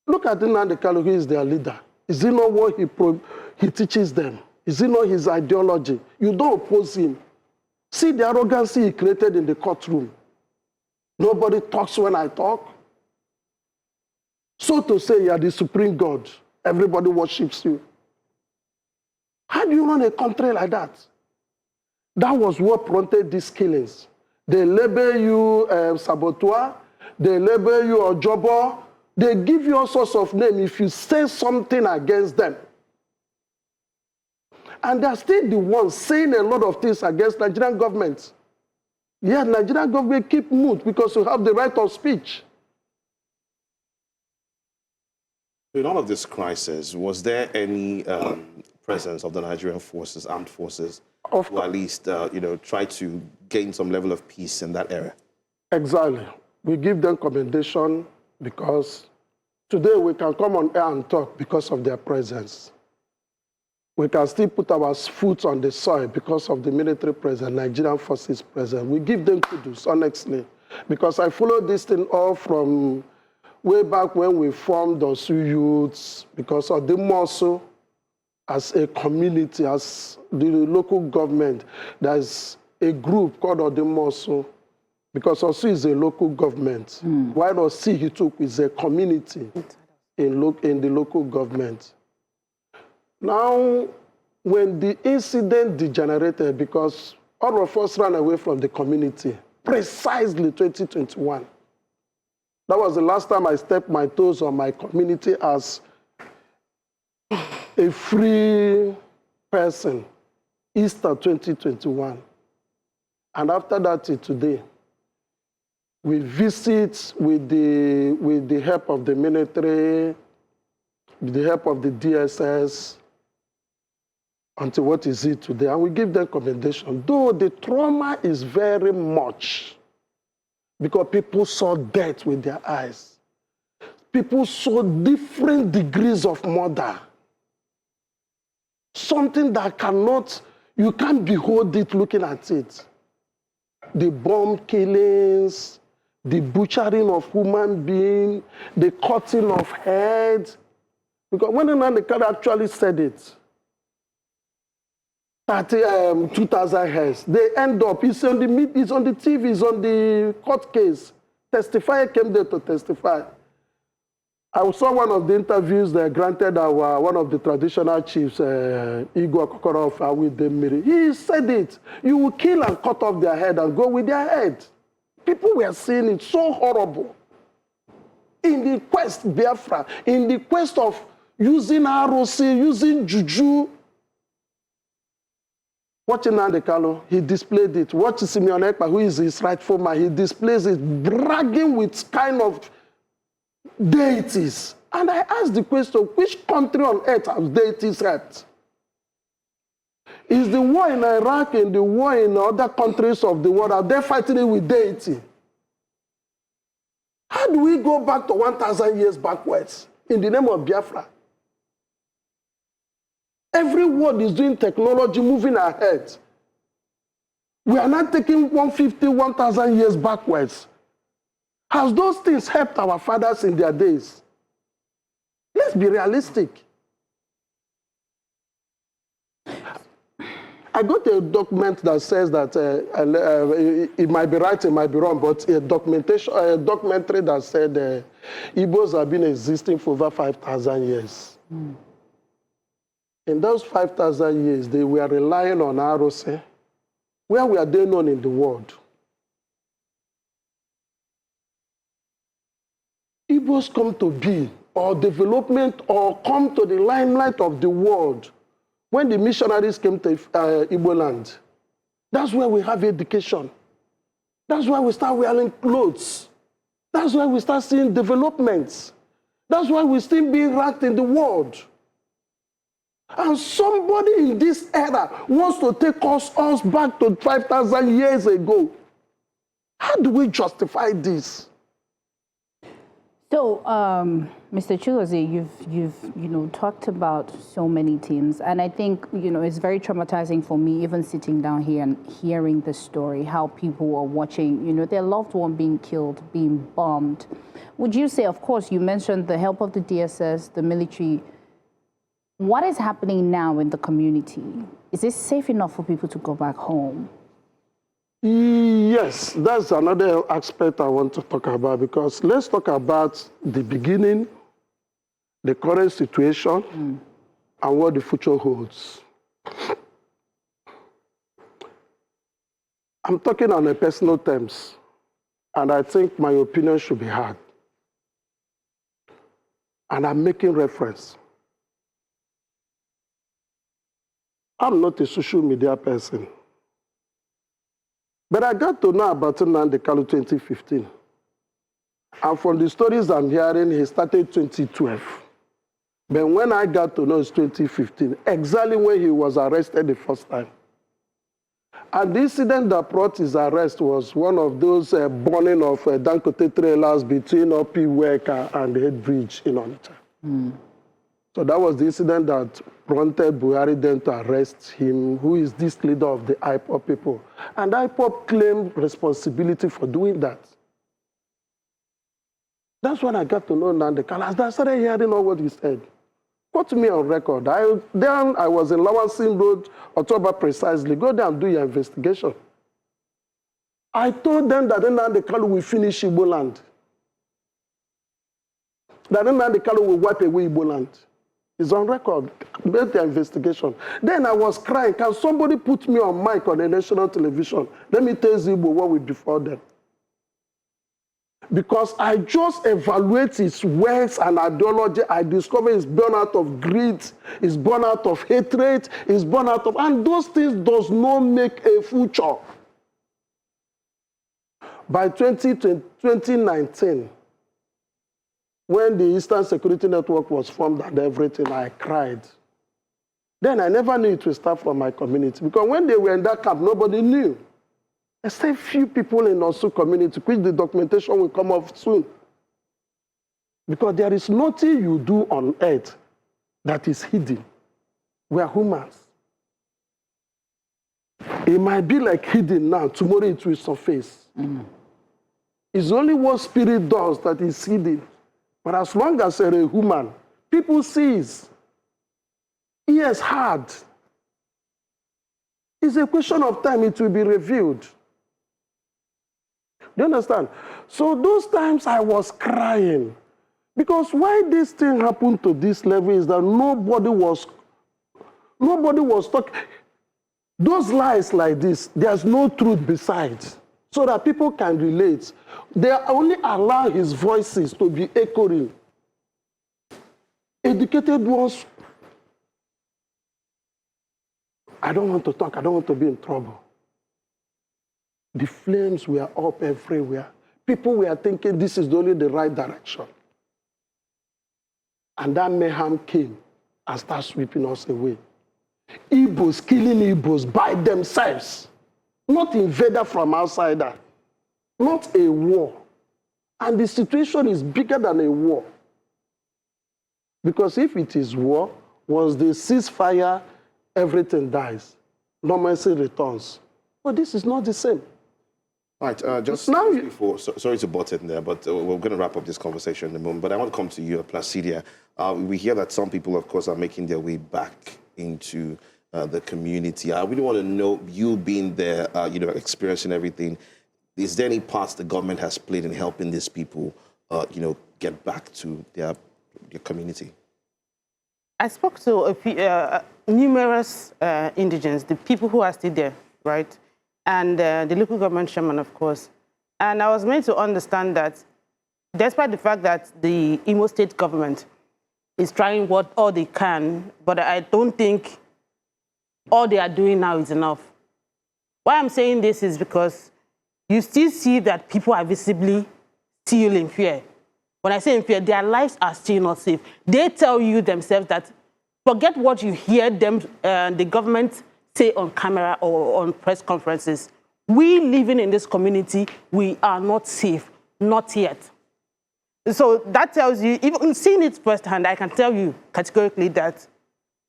Look at Nnamdi Kanu, who is their leader. Is it not what he teaches them? Is it not his ideology? You don't oppose him. See the arrogancy he created in the courtroom. Nobody talks when I talk. So to say you are the supreme God, everybody worships you. How do you run a country like that? That was what prompted these killings. They label you saboteur, they label you Ojobo, they give you all sorts of names if you say something against them. And they're still the ones saying a lot of things against Nigerian government. Yeah, Nigerian government keep mute because you have the right of speech. In all of this crisis, was there any presence of the Nigerian forces, armed forces, to at least try to gain some level of peace in that area? Exactly. We give them commendation because today we can come on air and talk because of their presence. We can still put our foot on the soil because of the military presence, Nigerian forces presence. We give them kudos, honestly, because I followed this thing all from way back when we formed Orsu youths, because of the muscle as a community, as the local government. There's a group called Odemoso, because Orsu is a local government. While Orsu he took is a community in the local government. Now, when the incident degenerated, because all of us ran away from the community, precisely 2021. That was the last time I stepped my toes on my community as a free person, Easter 2021. And after that till today, we visit with the help of the military, with the help of the DSS, until what is it today. And we give them commendation. Though the trauma is very much, because people saw death with their eyes. People saw different degrees of murder. Something that you can't behold it looking at it. The bomb killings, the butchering of human beings, the cutting of heads. Because when the cat actually said it, 2,000 heads, they end up, it's on the TV, it's on the court case. Testifier came there to testify. I saw one of the interviews that granted one of the traditional chiefs, Igboekulie of Awidemiri. He said it. You will kill and cut off their head and go with their head. People were seeing it so horrible. In the quest, Biafra, in the quest of using ROC, using juju. Watching Nnamdi Kanu, he displayed it. Watching Simeon Ekpa, who is his rightful man, he displays it, bragging with kind of deities. And I asked the question, which country on earth has deities helped? Is the war in Iraq and the war in other countries of the world, are they fighting it with deity? How do we go back to 1,000 years backwards in the name of Biafra? Every world is doing technology, moving ahead. We are not taking 150, 1,000 years backwards. Has those things helped our fathers in their days? Let's be realistic. I got a document that says that it might be right, it might be wrong, but a documentary that said Igbos have been existing for over 5,000 years. In those 5,000 years, they were relying on ROC. Where were they known in the world? Igbos come to be, or development, or come to the limelight of the world when the missionaries came to Igbo land. That's where we have education. That's why we start wearing clothes. That's why we start seeing developments. That's why we still being ranked in the world. And somebody in this era wants to take us back to 5,000 years ago. How do we justify this? So, Mr. Chigozie, you've talked about so many things, and I think it's very traumatizing for me, even sitting down here and hearing the story, how people are watching, their loved one being killed, being bombed. Would you say, of course, you mentioned the help of the DSS, the military. What is happening now in the community? Is it safe enough for people to go back home? Yes, that's another aspect I want to talk about, because let's talk about the beginning, the current situation, and what the future holds. I'm talking on a personal terms, and I think my opinion should be heard. And I'm making reference. I'm not a social media person. But I got to know about Nnamdi Kanu 2015. And from the stories I'm hearing, he started 2012. But when I got to know it's 2015, exactly when he was arrested the first time. And the incident that brought his arrest was one of those burning of Dangote trailers between Opi Weka and the Head Bridge in Onitsha. So that was the incident that prompted Buhari then to arrest him, who is this leader of the IPOB people. And IPOB claimed responsibility for doing that. That's when I got to know Nnamdi Kanu. As I started hearing all what he said, put me on record. Then I was in Lawansin Road, October precisely. Go there and do your investigation. I told them that Nnamdi Kanu will finish Igbo land. That Nnamdi Kanu will wipe away Igbo land. It's on record. Made the investigation. Then I was crying. Can somebody put me on mic on a national television? Let me tell Igbo what we before them. Because I just evaluate his words and ideology. I discover he's born out of greed, he's born out of hatred, he's born out of... And those things does not make a future. By 2019, when the Eastern Security Network was formed and everything, I cried. Then I never knew it would start from my community. Because when they were in that camp, nobody knew. Except few people in Orsu community, which the documentation will come off soon. Because there is nothing you do on earth that is hidden. We are humans. It might be like hidden now, tomorrow it will surface. It's only what spirit does that is hidden. But as long as you're a human, people sees. Ears heard. It's a question of time it will be revealed. Do you understand? So those times I was crying. Because why this thing happened to this level is that nobody was talking. Those lies like this, there's no truth besides. So that people can relate. They only allow his voices to be echoing. Educated ones, I don't want to talk, I don't want to be in trouble. The flames were up everywhere. People were thinking this is only the right direction. And that mayhem came and started sweeping us away. Igbos killing Igbos by themselves. Not invader from outsider. Not a war. And the situation is bigger than a war. Because if it is war, once they ceasefire, everything dies. Normalcy returns. But this is not the same. All right, just now before, sorry to butt in there, but we're going to wrap up this conversation in a moment. But I want to come to you, Placidia. We hear that some people, of course, are making their way back into the community. I really want to know, you being there, experiencing everything, is there any parts the government has played in helping these people, get back to their community? I spoke to a few, numerous indigents, the people who are still there, right? And the local government chairman, of course. And I was made to understand that despite the fact that the Imo State government is trying all they can, but I don't think all they are doing now is enough. Why I'm saying this is because you still see that people are visibly still in fear. When I say in fear, their lives are still not safe. They tell you themselves that forget what you hear them, the government say on camera or on press conferences. We living in this community, we are not safe, not yet. So that tells you, even seeing it firsthand, I can tell you categorically that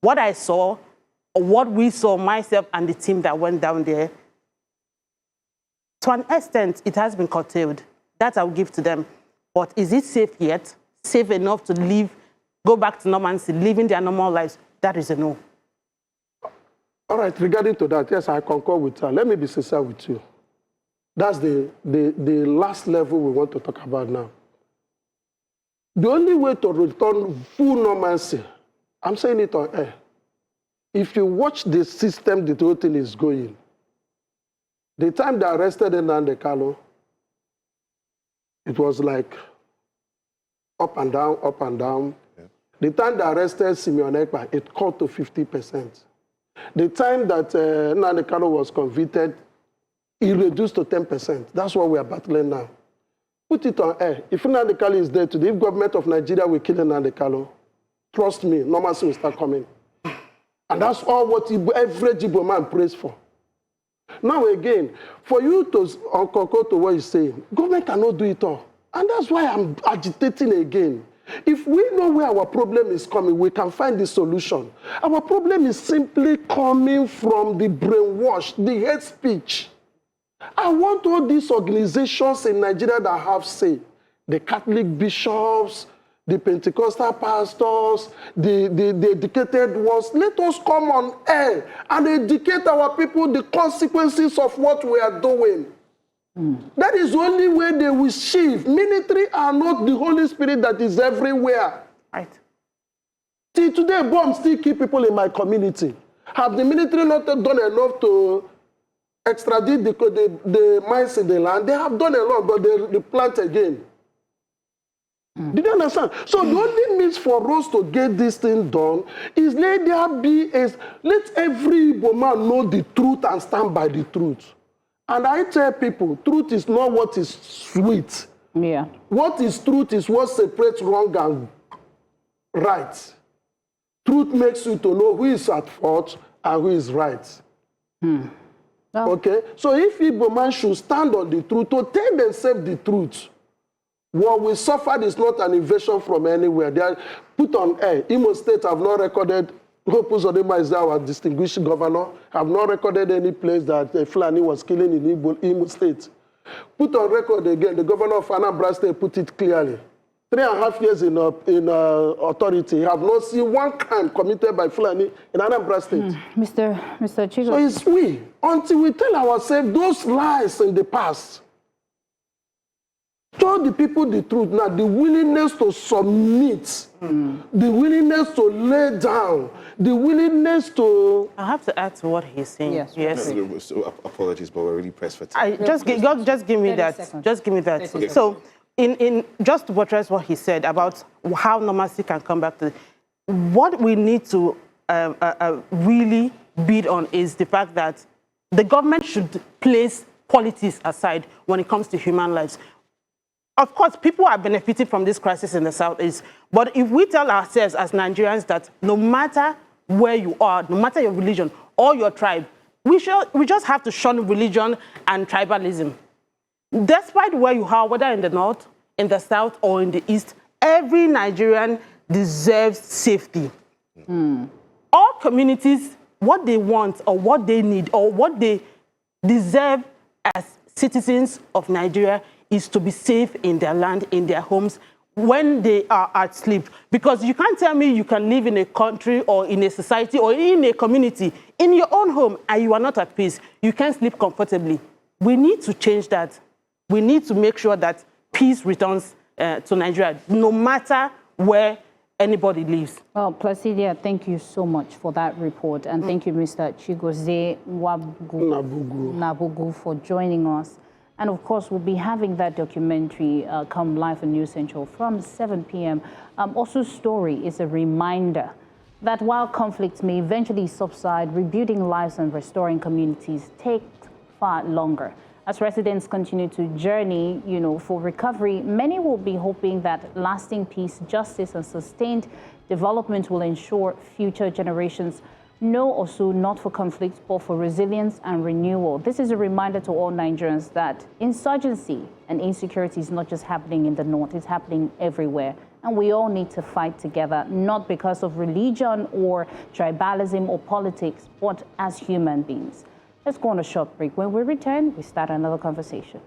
what I saw, or what we saw, myself and the team that went down there, to an extent, it has been curtailed. That I'll give to them. But is it safe yet? Safe enough to live, go back to normalcy, living their normal lives? That is a no. All right, regarding to that, yes, I concur with her. Let me be sincere with you. That's the last level we want to talk about now. The only way to return full normalcy, I'm saying it on air, if you watch the system the whole thing is going, the time they arrested Nnamdi Kanu, it was like up and down, up and down. Yeah. The time they arrested Simeon Ekpa, it cut to 50%. The time that Nnamdi Kanu was convicted, it reduced to 10%. That's what we are battling now. Put it on air. If Nnamdi Kanu is there today, if government of Nigeria will kill Nnamdi Kanu, trust me, normalcy will start coming. And that's all what every Igbo man prays for. Now again, for you to concur to what you're saying, government cannot do it all. And that's why I'm agitating again. If we know where our problem is coming, we can find the solution. Our problem is simply coming from the brainwash, the hate speech. I want all these organizations in Nigeria that have say, the Catholic bishops, the Pentecostal pastors, the educated ones, let us come on air and educate our people the consequences of what we are doing. That is the only way they will shift. Military are not the Holy Spirit that is everywhere. Right. See, today, bombs still kill people in my community. Have the military not done enough to extradite the mines in the land? They have done a lot, but they plant again. Did you understand? So the only means for us to get this thing done is let every Igbo man know the truth and stand by the truth. And I tell people, truth is not what is sweet. Yeah. What is truth is what separates wrong and right. Truth makes you to know who is at fault and who is right. Well, Okay? So if Igbo man should stand on the truth, to tell themselves the truth, what we suffered is not an invasion from anywhere. They are put on air. Imo State have not recorded, Hope Uzodinma is our distinguished governor, have not recorded any place that Fulani was killing in Imo State. Put on record again, the governor of Anambra State put it clearly. 3.5 years in authority, have not seen one crime committed by Fulani in Anambra State. Mr. Chigozie. So it's we, until we tell ourselves those lies in the past, show the people the truth now, the willingness to submit, the willingness to lay down, the willingness to... I have to add to what he's saying. Yes. So, apologies, but we're really pressed for time. Just give me 30 that. seconds. Just give me that. 30 So, in just to buttress what he said about how normalcy can come back to, what we need to really bid on is the fact that the government should place politics aside when it comes to human lives. Of course, people are benefiting from this crisis in the Southeast, but if we tell ourselves as Nigerians that no matter where you are, no matter your religion or your tribe, we just have to shun religion and tribalism. Despite where you are, whether in the north, in the south, or in the east, every Nigerian deserves safety. All communities, what they want or what they need or what they deserve as citizens of Nigeria is to be safe in their land, in their homes, when they are at sleep. Because you can't tell me you can live in a country or in a society or in a community, in your own home, and you are not at peace. You can't sleep comfortably. We need to change that. We need to make sure that peace returns to Nigeria, no matter where anybody lives. Well, Placidia, thank you so much for that report. And thank you, Mr. Chigozie Nnabugwu, for joining us. And of course, we'll be having that documentary come live on News Central from 7 p.m. Orsu's story is a reminder that while conflicts may eventually subside, rebuilding lives and restoring communities take far longer. As residents continue to journey, for recovery, many will be hoping that lasting peace, justice, and sustained development will ensure future generations know Orsu not for conflict, but for resilience and renewal. This is a reminder to all Nigerians that insurgency and insecurity is not just happening in the north, it's happening everywhere. And we all need to fight together, not because of religion or tribalism or politics, but as human beings. Let's go on a short break. When we return, we start another conversation.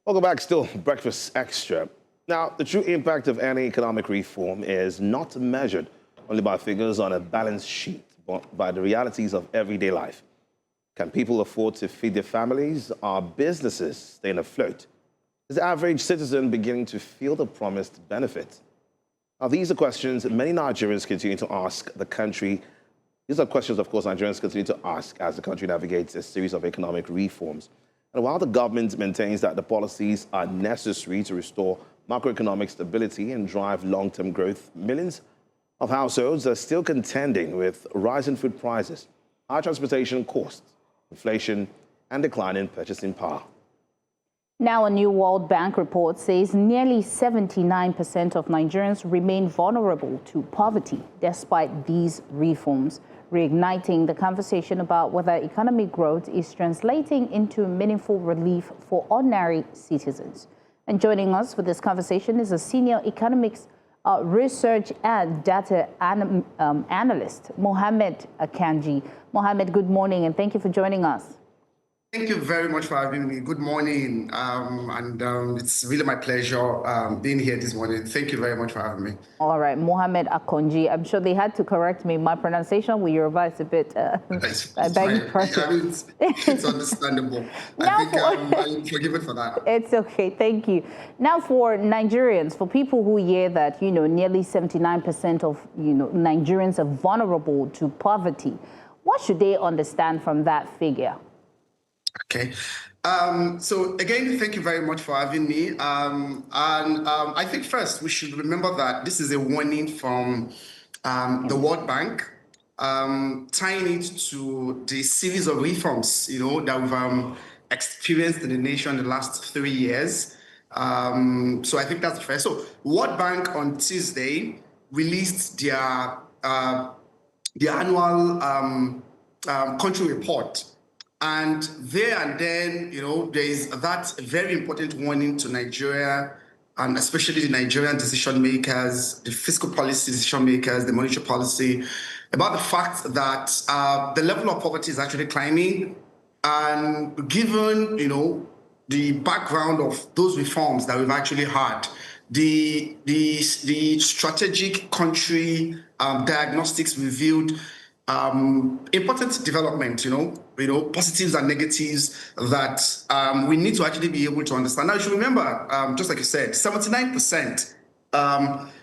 Welcome back. Still Breakfast Extra. Now, the true impact of any economic reform is not measured only by figures on a balance sheet, but by the realities of everyday life. Can people afford to feed their families? Are businesses staying afloat? Is the average citizen beginning to feel the promised benefits? Now, these are questions many Nigerians continue to ask the country. These are questions, of course, Nigerians continue to ask as the country navigates a series of economic reforms. And while the government maintains that the policies are necessary to restore macroeconomic stability and drive long-term growth, millions of households are still contending with rising food prices, high transportation costs, inflation, and declining purchasing power. Now, a new World Bank report says nearly 79% of Nigerians remain vulnerable to poverty despite these reforms, reigniting the conversation about whether economic growth is translating into meaningful relief for ordinary citizens. And joining us for this conversation is a senior economics research and data analyst, Mohammed Akanji. Mohammed, good morning, and thank you for joining us. Thank you very much for having me. Good morning, it's really my pleasure being here this morning. Thank you very much for having me. All right, Mohammed Akanji. I'm sure they had to correct me. My pronunciation with Yoruba is a bit. I beg your pardon. I mean, it's understandable. I think I'm forgiven for that. It's okay. Thank you. Now, for Nigerians, for people who hear that nearly 79% of Nigerians are vulnerable to poverty, what should they understand from that figure? Okay. So again, thank you very much for having me. I think first we should remember that this is a warning from the World Bank, tying it to the series of reforms, that we've experienced in the nation in the last 3 years. So I think that's fair. So World Bank on Tuesday released their annual country report. And there and then, there is that very important warning to Nigeria, and especially the Nigerian decision makers, the fiscal policy decision makers, the monetary policy, about the fact that the level of poverty is actually climbing. And given, the background of those reforms that we've actually had, the strategic country diagnostics revealed important development, positives and negatives that we need to actually be able to understand. Now, you should remember, just like you said, 79%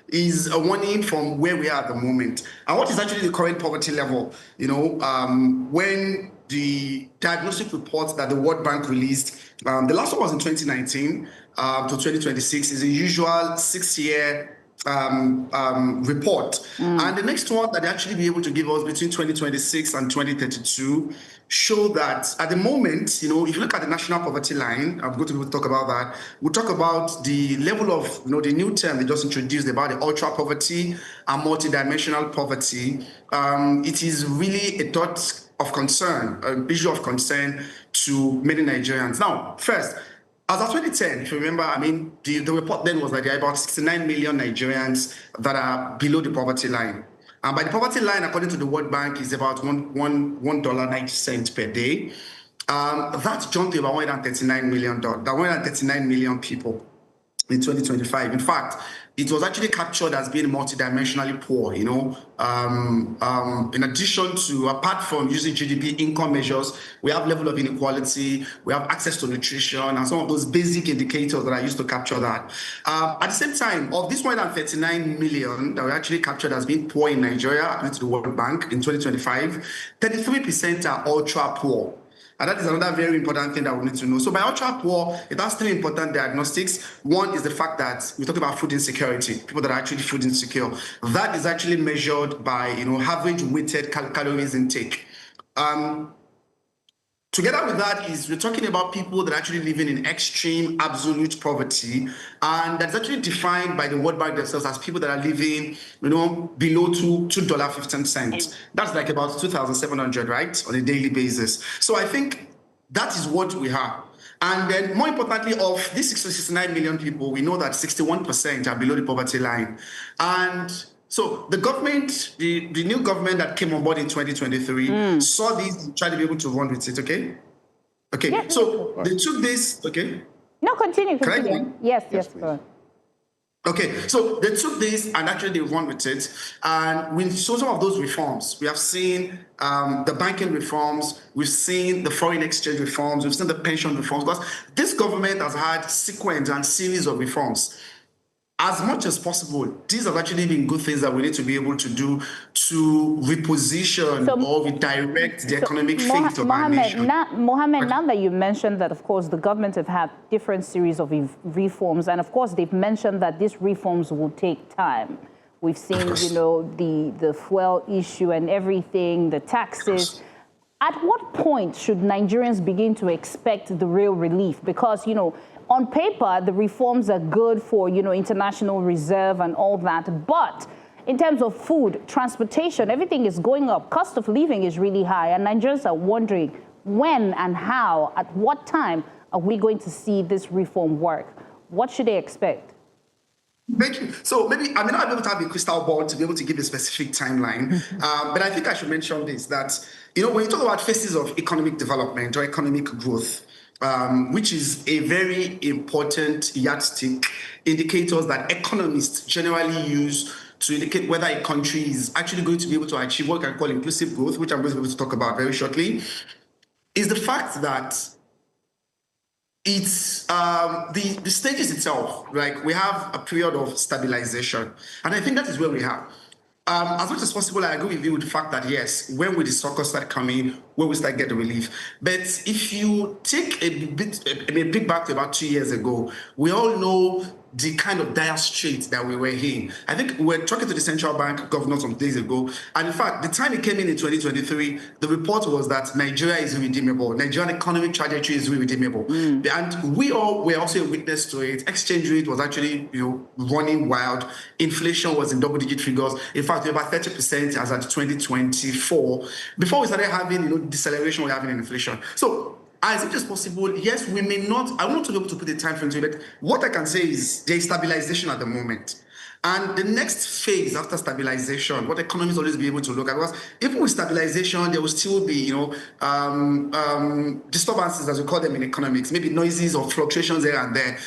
is a warning from where we are at the moment. And what is actually the current poverty level? When the diagnostic report that the World Bank released, the last one was in 2019 to 2026, is a usual 6-year report. And the next one that they actually be able to give us between 2026 and 2032 show that at the moment, if you look at the national poverty line, I'm going to talk about that. We'll talk about the level of, the new term they just introduced about the ultra poverty and multidimensional poverty. It is really a thought of concern, an issue of concern to many Nigerians. Now, first, as of 2010, if you remember, the report then was that there are about 69 million Nigerians that are below the poverty line. And by the poverty line, according to the World Bank, is about $1.90 per day. That's jumped to about 139 million people in 2025. In fact, it was actually captured as being multidimensionally poor, in addition to, apart from using GDP income measures, we have level of inequality, we have access to nutrition, and some of those basic indicators that are used to capture that. At the same time, of this 139 million that were actually captured as being poor in Nigeria, according to the World Bank in 2025, 33% are ultra poor. And that is another very important thing that we need to know. So by ultra poor, it has 3 important diagnostics. One is the fact that we talk about food insecurity, people that are actually food insecure. That is actually measured by, average weighted calories intake. Together with that is we're talking about people that are actually living in extreme absolute poverty, and that's actually defined by the World Bank themselves as people that are living, below $2.15. That's like about 2,700, right, on a daily basis. So I think that is what we have. And then more importantly, of these 69 million people, we know that 61% are below the poverty line. And so the government, the new government that came on board in 2023 saw this and tried to be able to run with it, okay? Okay, yeah, so they took this, okay? No, continue. Can I go on? Yes, go on. Okay, so they took this and actually they run with it. And we saw some of those reforms. We have seen the banking reforms, we've seen the foreign exchange reforms, we've seen the pension reforms, because this government has had sequence and series of reforms. As much as possible, these have actually been good things that we need to be able to do to reposition or redirect the economic fate of our nation. Mohammed, now that you mentioned that, of course, the government have had different series of reforms, and of course, they've mentioned that these reforms will take time. We've seen, the fuel issue and everything, the taxes. At what point should Nigerians begin to expect the real relief? Because, on paper, the reforms are good for, international reserve and all that. But in terms of food, transportation, everything is going up. Cost of living is really high. And Nigerians are wondering when and how, at what time are we going to see this reform work? What should they expect? Thank you. So maybe I may not be able to have a crystal ball to be able to give a specific timeline, but I think I should mention this, that, when you talk about phases of economic development or economic growth, which is a very important yardstick, indicators that economists generally use to indicate whether a country is actually going to be able to achieve what we can call inclusive growth, which I'm going to be able to talk about very shortly, is the fact that it's the stages itself. Like, we have a period of stabilization, and I think that is where we are. As much as possible, I agree with you with the fact that yes, when will the succors start coming, when we start getting relief. But if you take a bit back to about 2 years ago, we all know the kind of dire straits that we were in. I think we were talking to the central bank governor some days ago, and in fact, the time it came in 2023, the report was that Nigeria is irredeemable. Nigerian economic trajectory is irredeemable. And we all were also a witness to it. Exchange rate was actually, running wild. Inflation was in double-digit figures. In fact, we were about 30% as at 2024. Before we started having, deceleration we're having in inflation. So, as much as possible, yes, we may not, I want to be able to put a time frame to it. What I can say is there is stabilization at the moment. And the next phase after stabilization, what economists always be able to look at was, even with stabilization, there will still be, disturbances, as we call them in economics, maybe noises or fluctuations here and there.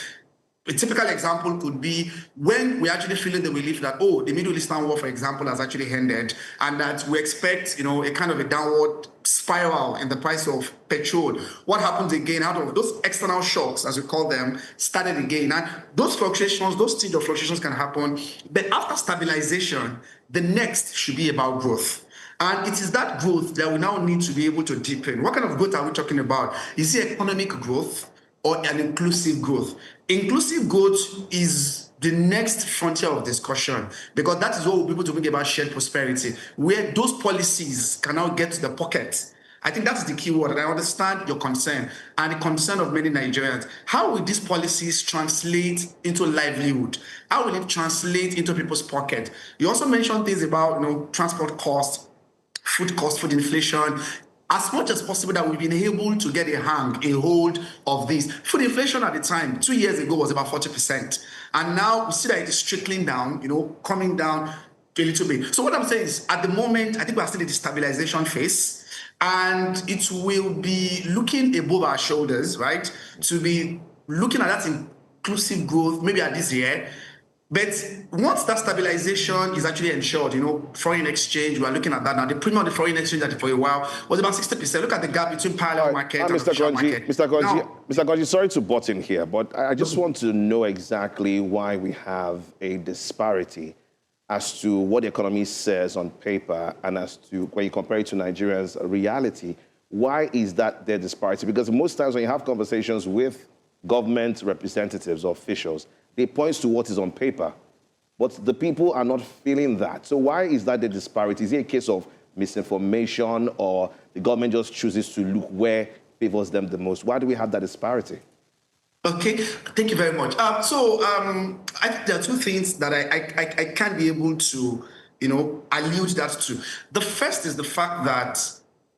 A typical example could be when we're actually feeling the relief that, the Middle Eastern war, for example, has actually ended, and that we expect, a kind of a downward spiral in the price of petrol. What happens again out of those external shocks, as we call them, started again. And those fluctuations, those stage of fluctuations can happen. But after stabilization, the next should be about growth. And it is that growth that we now need to be able to deepen. What kind of growth are we talking about? Is it economic growth or an inclusive growth? Inclusive growth is the next frontier of discussion, because that is what we'll be able to bring about shared prosperity, where those policies can now get to the pocket. I think that's the key word, and I understand your concern and the concern of many Nigerians. How will these policies translate into livelihood? How will it translate into people's pocket? You also mentioned things about, transport costs, food inflation. As much as possible that we've been able to get a hold of this. Food inflation at the time, 2 years ago, was about 40%. And now we see that it is trickling down, coming down a little bit. So what I'm saying is, at the moment, I think we're still in the stabilization phase. And it will be looking above our shoulders, right? To be looking at that inclusive growth, maybe at this year. But once that stabilization is actually ensured, foreign exchange, we are looking at that now. The premium of the foreign exchange that for a while was about 60%. Look at the gap between parallel market and official market. Mr. Chigozie, sorry to butt in here, but I just want to know exactly why we have a disparity as to what the economy says on paper and as to when you compare it to Nigerians' reality. Why is that their disparity? Because most times when you have conversations with government representatives or officials, they point to what is on paper, but the people are not feeling that. So why is that the disparity? Is it a case of misinformation, or the government just chooses to look where favors them the most? Why do we have that disparity? Okay, thank you very much. I think there are two things that I can't be able to, allude that to. The first is the fact that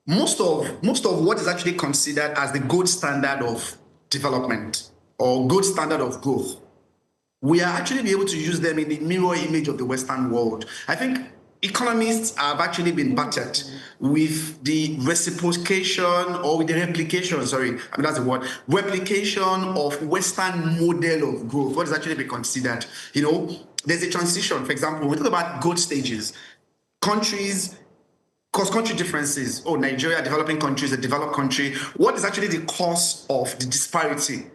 most of what is actually considered as the gold standard of development or gold standard of growth, we are actually be able to use them in the mirror image of the Western world. I think economists have actually been battered with the reciprocation or with the replication, that's the word, replication of Western model of growth, what is actually be considered. There's a transition. For example, when we talk about growth stages, countries, cause country differences. Nigeria, developing countries, a developed country. What is actually the cause of the disparity,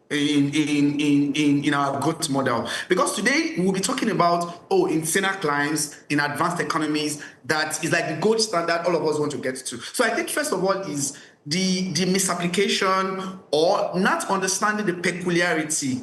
in our growth model? Because today we'll be talking about in thinner climes, in advanced economies, that is like the gold standard all of us want to get to. So I think first of all is the misapplication or not understanding the peculiarity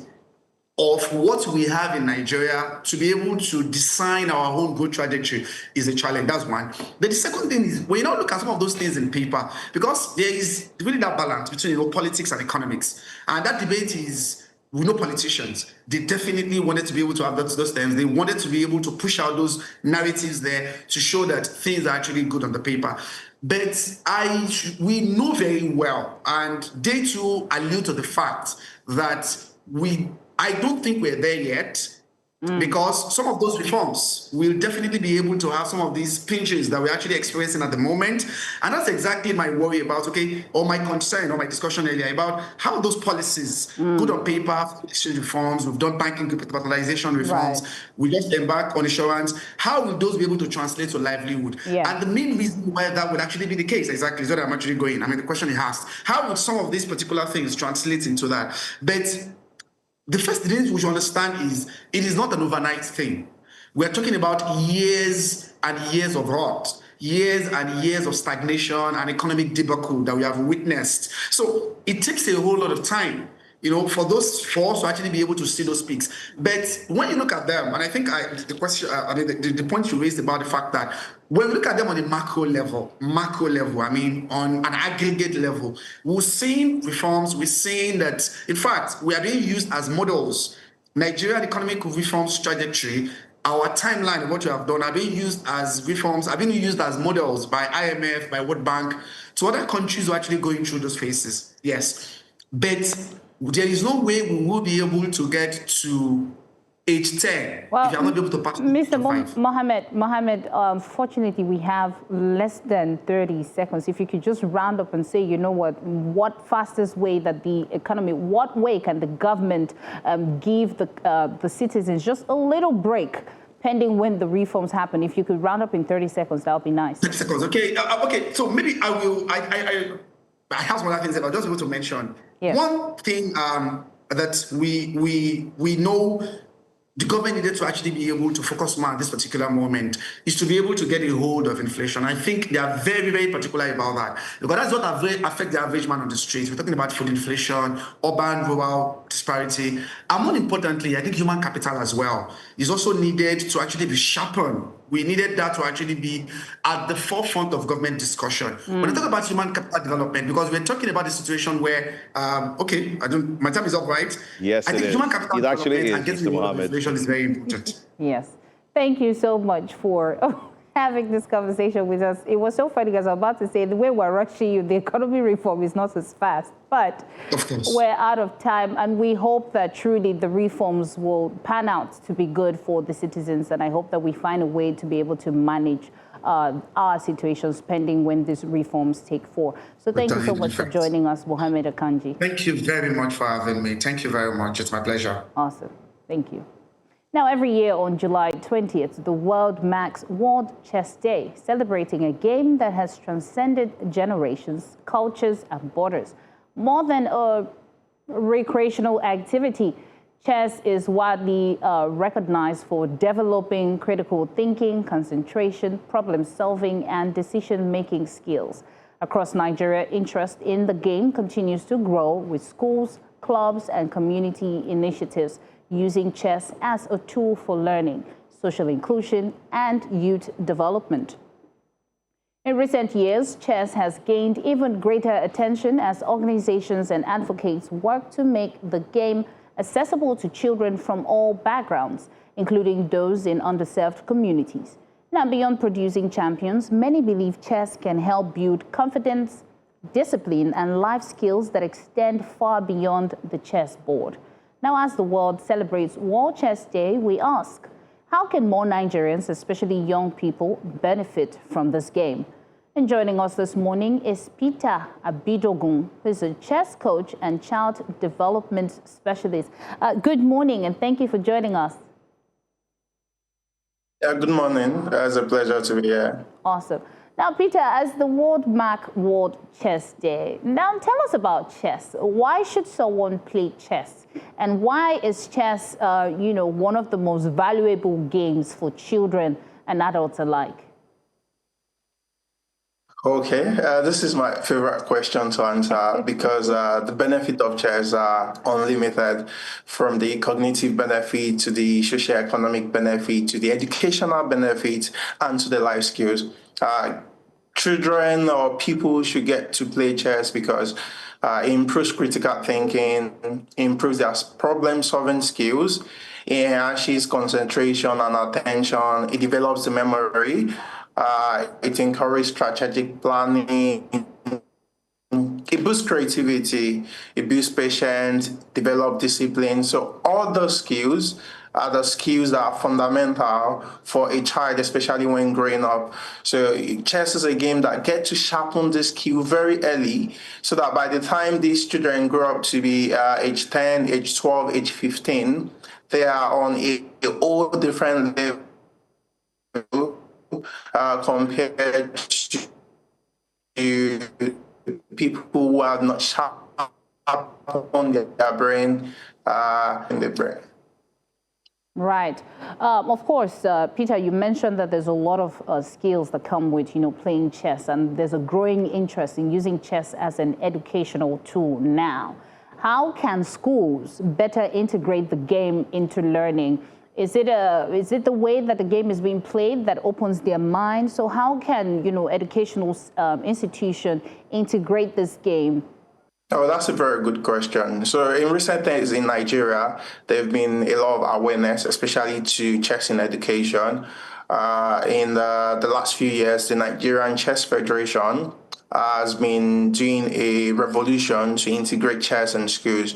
of what we have in Nigeria to be able to design our own growth trajectory is a challenge. That's one. But the second thing is, when you now look at some of those things in paper, because there is really that balance between politics and economics, and that debate is, we know politicians, they definitely wanted to be able to have those things. They wanted to be able to push out those narratives there to show that things are actually good on the paper. But we know very well, and they too allude to the fact that I don't think we're there yet, because some of those reforms will definitely be able to have some of these pinches that we're actually experiencing at the moment. And that's exactly my worry about, or my concern, or my discussion earlier about how those policies, good on paper, exchange reforms, we've done banking capitalization reforms, we just embark on insurance, how will those be able to translate to livelihood? Yeah. And the main reason why that would actually be the case, exactly, is what I'm actually going. I mean, the question he asked, how would some of these particular things translate into that? But the first thing we should understand is it is not an overnight thing. We're talking about years and years of rot, years and years of stagnation and economic debacle that we have witnessed. So it takes a whole lot of time, for us to actually be able to see those peaks. But when you look at them, and I think the point you raised about the fact that when we look at them on a macro level, I mean, on an aggregate level, we're seeing reforms, we're seeing that, in fact, we are being used as models. Nigerian economic reforms trajectory, our timeline of what we have done are being used as reforms, are being used as models by IMF, by World Bank, to other countries who are actually going through those phases. Yes. But there is no way we will be able to get to age 10 well, if you are not able to pass Mr. Mohammed, fortunately, we have less than 30 seconds. If you could just round up and say, what fastest way that the economy, what way can the government give the citizens just a little break pending when the reforms happen? If you could round up in 30 seconds, that would be nice. 30 seconds, okay. Okay, so maybe I will, I have some other things that I'll just want to mention. Yeah. One thing that we know the government needed to actually be able to focus more at this particular moment is to be able to get a hold of inflation. I think they are very, very particular about that, because that's what affects the average man on the streets. We're talking about food inflation, urban-rural disparity, and more importantly, I think human capital as well is also needed to actually be sharpened. We needed that to actually be at the forefront of government discussion. When I talk about human capital development, because we're talking about a situation where, my time is up, right? Yes, I think human capital it actually development is, and getting Mr. rid of Mohammed. inflation is very important. Yes. Thank you so much for having this conversation with us. It was so funny because I was about to say the way we're rushing you, the economy reform is not as fast, but we're out of time, and we hope that truly the reforms will pan out to be good for the citizens, and I hope that we find a way to be able to manage our situations pending when these reforms take form. So thank you so much for joining us, Mohammed Akanji. Thank you very much for having me. Thank you very much. It's my pleasure. Awesome. Thank you. Now, every year on July 20th, the world marks World Chess Day, celebrating a game that has transcended generations, cultures, and borders. More than a recreational activity, chess is widely recognized for developing critical thinking, concentration, problem-solving, and decision-making skills. Across Nigeria, interest in the game continues to grow, with schools, clubs, and community initiatives using chess as a tool for learning, social inclusion, and youth development. In recent years, chess has gained even greater attention as organizations and advocates work to make the game accessible to children from all backgrounds, including those in underserved communities. Now, beyond producing champions, many believe chess can help build confidence, discipline, and life skills that extend far beyond the chessboard. Now, as the world celebrates World Chess Day, we ask, how can more Nigerians, especially young people, benefit from this game? And joining us this morning is Peter Abidogun, who is a chess coach and child development specialist. Good morning, and thank you for joining us. Yeah, good morning. It's a pleasure to be here. Awesome. Now, Peter, as the world mark World Chess Day, now tell us about chess. Why should someone play chess? And why is chess, one of the most valuable games for children and adults alike? Okay, this is my favorite question to answer because the benefit of chess are unlimited, from the cognitive benefit to the socio-economic benefit to the educational benefit and to the life skills. Children or people should get to play chess because it improves critical thinking, improves their problem-solving skills, it enhances concentration and attention, it develops the memory, it encourages strategic planning, it boosts creativity, it builds patience, develop discipline. So all those skills are the skills that are fundamental for a child, especially when growing up. So chess is a game that gets to sharpen this skill very early so that by the time these children grow up to be age 10, age 12, age 15, they are on a whole different level compared to people who are not sharp on their brain in the brain. Right. Of course, Peter, you mentioned that there's a lot of skills that come with, playing chess, and there's a growing interest in using chess as an educational tool now. How can schools better integrate the game into learning? Is it the way that the game is being played that opens their mind? So how can, educational institution integrate this game? Oh, that's a very good question. So in recent days in Nigeria, there have been a lot of awareness, especially to chess in education. In the last few years, the Nigerian Chess Federation has been doing a revolution to integrate chess in schools.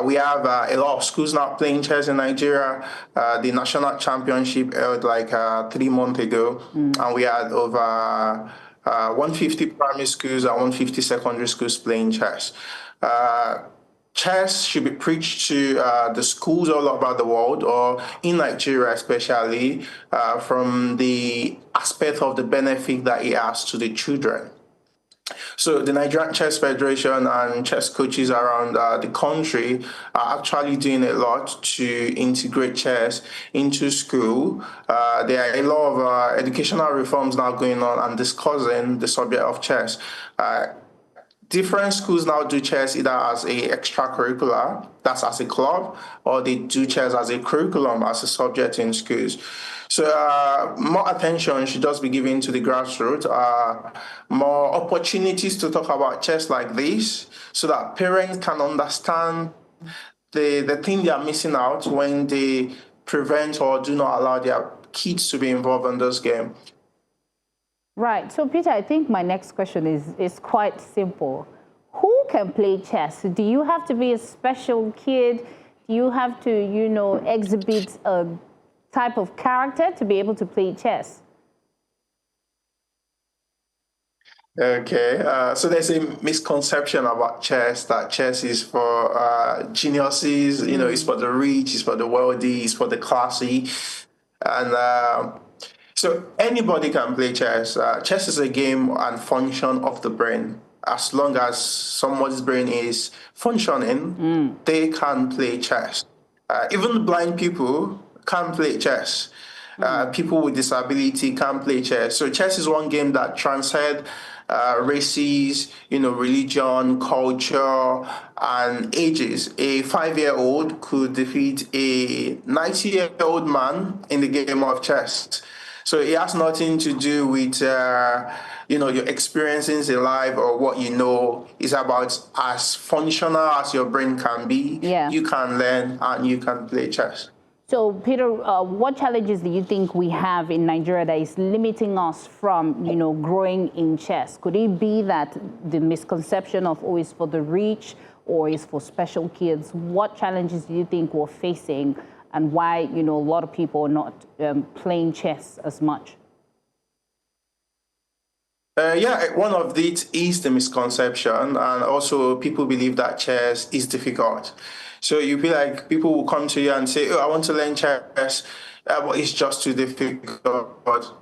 We have a lot of schools now playing chess in Nigeria. The national championship held like 3 months ago, and we had over 150 primary schools and 150 secondary schools playing chess. Chess should be preached to the schools all over the world, or in Nigeria especially, from the aspect of the benefit that it has to the children. So the Nigerian Chess Federation and chess coaches around the country are actually doing a lot to integrate chess into school. There are a lot of educational reforms now going on and discussing the subject of chess. Different schools now do chess either as a extracurricular, that's as a club, or they do chess as a curriculum, as a subject in schools. So more attention should just be given to the grassroots, more opportunities to talk about chess like this so that parents can understand the thing they are missing out when they prevent or do not allow their kids to be involved in this game. Right. So, Peter, I think my next question is quite simple. Who can play chess? Do you have to be a special kid? Do you have to, exhibit a type of character to be able to play chess? Okay, so there's a misconception about chess, that chess is for geniuses, it's for the rich, it's for the wealthy, it's for the classy. And so anybody can play chess. Chess is a game and function of the brain. As long as someone's brain is functioning, they can play chess. Even blind people can play chess. People with disability can play chess. So chess is one game that transcends races, religion, culture, and ages. A 5-year-old could defeat a 90-year-old man in the game of chess. So it has nothing to do with, your experiences in life or what you know. It's about as functional as your brain can be. Yeah. You can learn and you can play chess. So, Peter, what challenges do you think we have in Nigeria that is limiting us from, growing in chess? Could it be that the misconception of, it's for the rich or it's for special kids? What challenges do you think we're facing and why, a lot of people are not playing chess as much? One of it is the misconception, and also people believe that chess is difficult. So you feel like people will come to you and say, I want to learn chess, but it's just too difficult.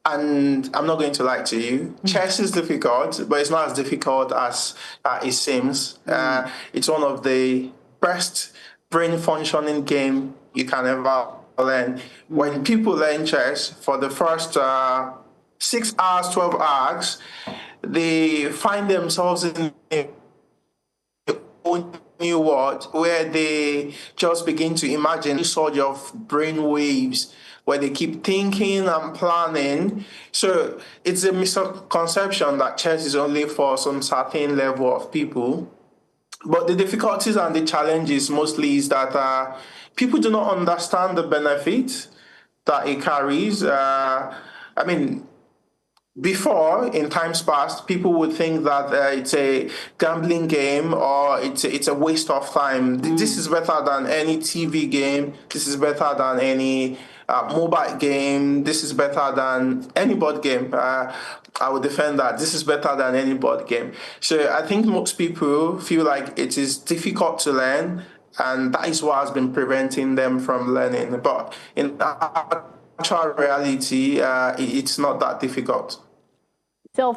And I'm not going to lie to you. Chess is difficult, but it's not as difficult as it seems. It's one of the best brain functioning game you can ever learn. When people learn chess for the first 6 hours, 12 hours, they find themselves in a whole new world where they just begin to imagine a sort of brain waves where they keep thinking and planning. So it's a misconception that chess is only for some certain level of people. But the difficulties and the challenges mostly is that people do not understand the benefit that it carries. Before, in times past, people would think that it's a gambling game or it's a waste of time. This is better than any TV game. This is better than any mobile game. This is better than any board game. I would defend that. This is better than any board game. So I think most people feel like it is difficult to learn, and that is what has been preventing them from learning. But in actual reality, it's not that difficult. So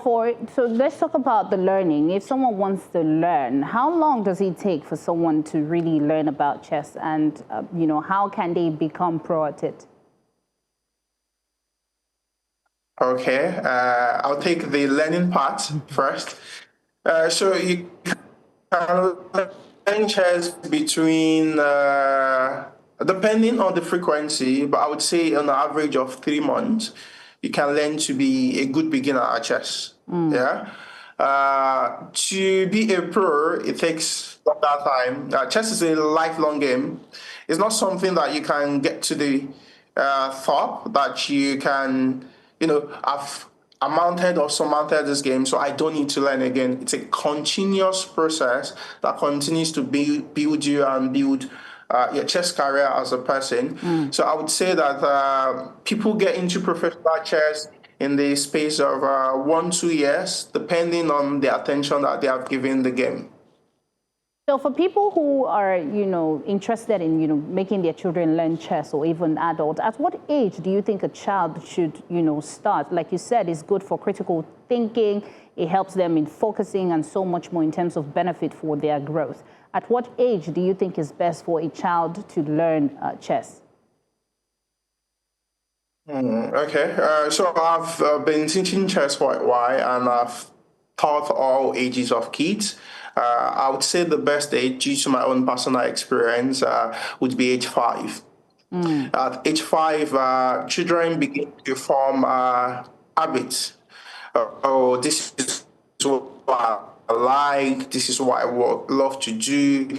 let's talk about the learning. If someone wants to learn, how long does it take for someone to really learn about chess, and how can they become pro at it? Okay, I'll take the learning part first. So you can learn chess between, depending on the frequency, but I would say on an average of 3 months, you can learn to be a good beginner at chess. Yeah. To be a pro, it takes a lot of time. Chess is a lifelong game. It's not something that you can get to the top that you can, I've mounted or surmounted this game, so I don't need to learn again. It's a continuous process that continues to build you and build your chess career as a person. So I would say that people get into professional chess in the space of 1-2 years, depending on the attention that they have given the game. So for people who are, interested in, making their children learn chess, or even adults, at what age do you think a child should, start? Like you said, it's good for critical thinking. It helps them in focusing and so much more in terms of benefit for their growth. At what age do you think is best for a child to learn chess? Okay, so I've been teaching chess for a while, and I've taught all ages of kids. I would say the best age, due to my own personal experience, would be age 5. At age 5, children begin to form habits. This is what I like, this is what I love to do,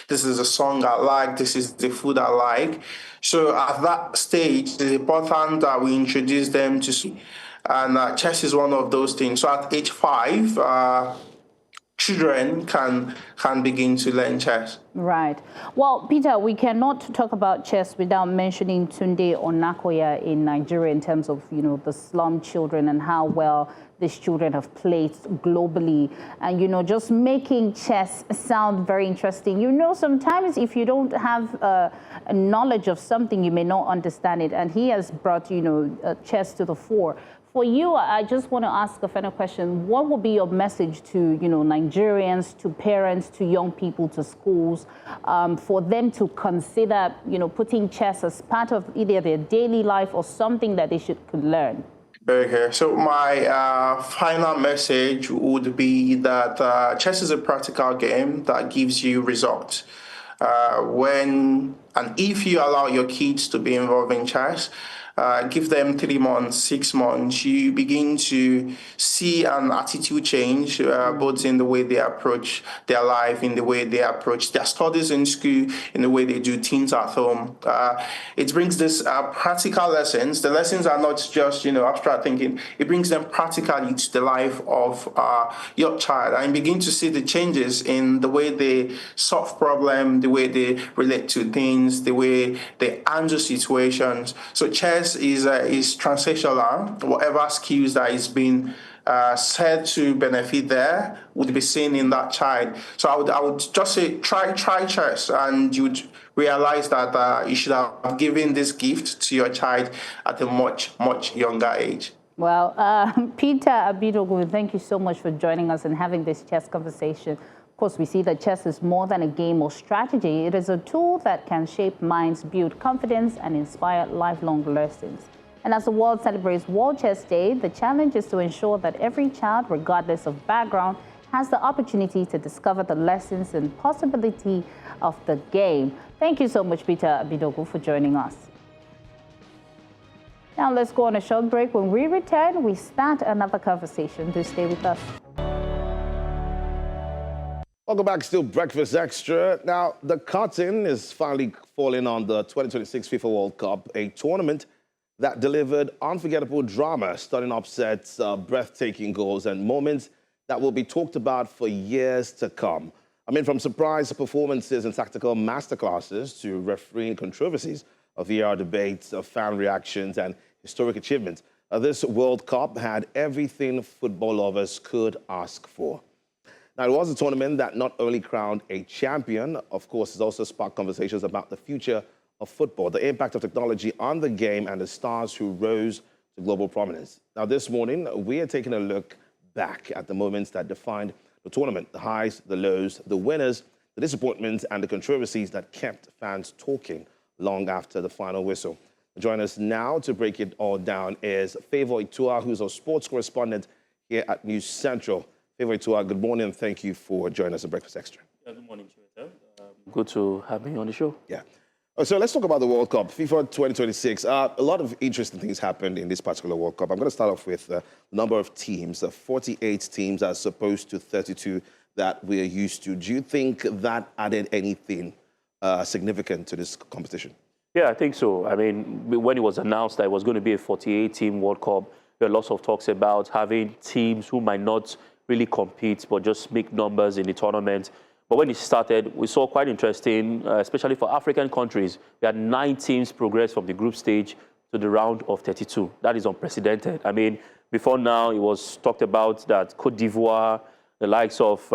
this is a song I like, this is the food I like. So at that stage, it's important that we introduce them to, and chess is one of those things. So at age 5, children can begin to learn chess. Right. Well, Peter, we cannot talk about chess without mentioning Tunde Onakoya in Nigeria in terms of, the slum children and how well these children have played globally. And, just making chess sound very interesting. Sometimes if you don't have a knowledge of something, you may not understand it. And he has brought, chess to the fore. For you, I just want to ask a final question. What would be your message to, Nigerians, to parents, to young people, to schools, for them to consider, putting chess as part of either their daily life or something that they could learn? Okay, so my final message would be that chess is a practical game that gives you results. When and if you allow your kids to be involved in chess, give them 3 months, 6 months, you begin to see an attitude change, both in the way they approach their life, in the way they approach their studies in school, in the way they do things at home. It brings this practical lessons. The lessons are not just, abstract thinking. It brings them practically to the life of your child, and begin to see the changes in the way they solve problems, the way they relate to things, the way they handle situations. So chess is transactional. Whatever skills that is being said to benefit there would be seen in that child. So I would just say try chess, and you would realize that you should have given this gift to your child at a much younger age. Well, Peter Igboekulie, thank you so much for joining us and having this chess conversation. Of course, we see that chess is more than a game or strategy. It is a tool that can shape minds, build confidence, and inspire lifelong lessons. And as the world celebrates World Chess Day, the challenge is to ensure that every child, regardless of background, has the opportunity to discover the lessons and possibility of the game. Thank you so much, Peter Abidogu, for joining us. Now let's go on a short break. When we return, we start another conversation. Do stay with us. Welcome back, still Breakfast Extra. Now, the curtain is finally falling on the 2026 FIFA World Cup, a tournament that delivered unforgettable drama, stunning upsets, breathtaking goals, and moments that will be talked about for years to come. I mean, from surprise performances and tactical masterclasses to refereeing controversies, of VAR debates, of fan reactions, and historic achievements, this World Cup had everything football lovers could ask for. Now, it was a tournament that not only crowned a champion, of course, it also sparked conversations about the future of football, the impact of technology on the game, and the stars who rose to global prominence. Now, this morning, we are taking a look back at the moments that defined the tournament, the highs, the lows, the winners, the disappointments, and the controversies that kept fans talking long after the final whistle. Join us now to break it all down is Favour Itua, who's our sports correspondent here at News Central. Favour Itua, good morning and thank you for joining us at Breakfast Extra. Yeah, good morning, Chigozie. Good to have me on the show. Yeah. So let's talk about the World Cup, FIFA 2026. A lot of interesting things happened in this particular World Cup. I'm going to start off with the number of teams, 48 teams as opposed to 32 that we're used to. Do you think that added anything significant to this competition? Yeah, I think so. I mean, when it was announced that it was going to be a 48-team World Cup, there were lots of talks about having teams who might not really compete, but just make numbers in the tournament. But when it started, we saw quite interesting, especially for African countries. We had 9 teams progress from the group stage to the round of 32. That is unprecedented. I mean, before now, it was talked about that Cote d'Ivoire, the likes of,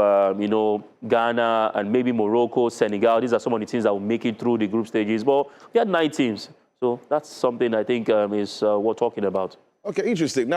Ghana and maybe Morocco, Senegal, these are some of the teams that will make it through the group stages. But we had 9 teams. So that's something I think is worth talking about. Okay, interesting.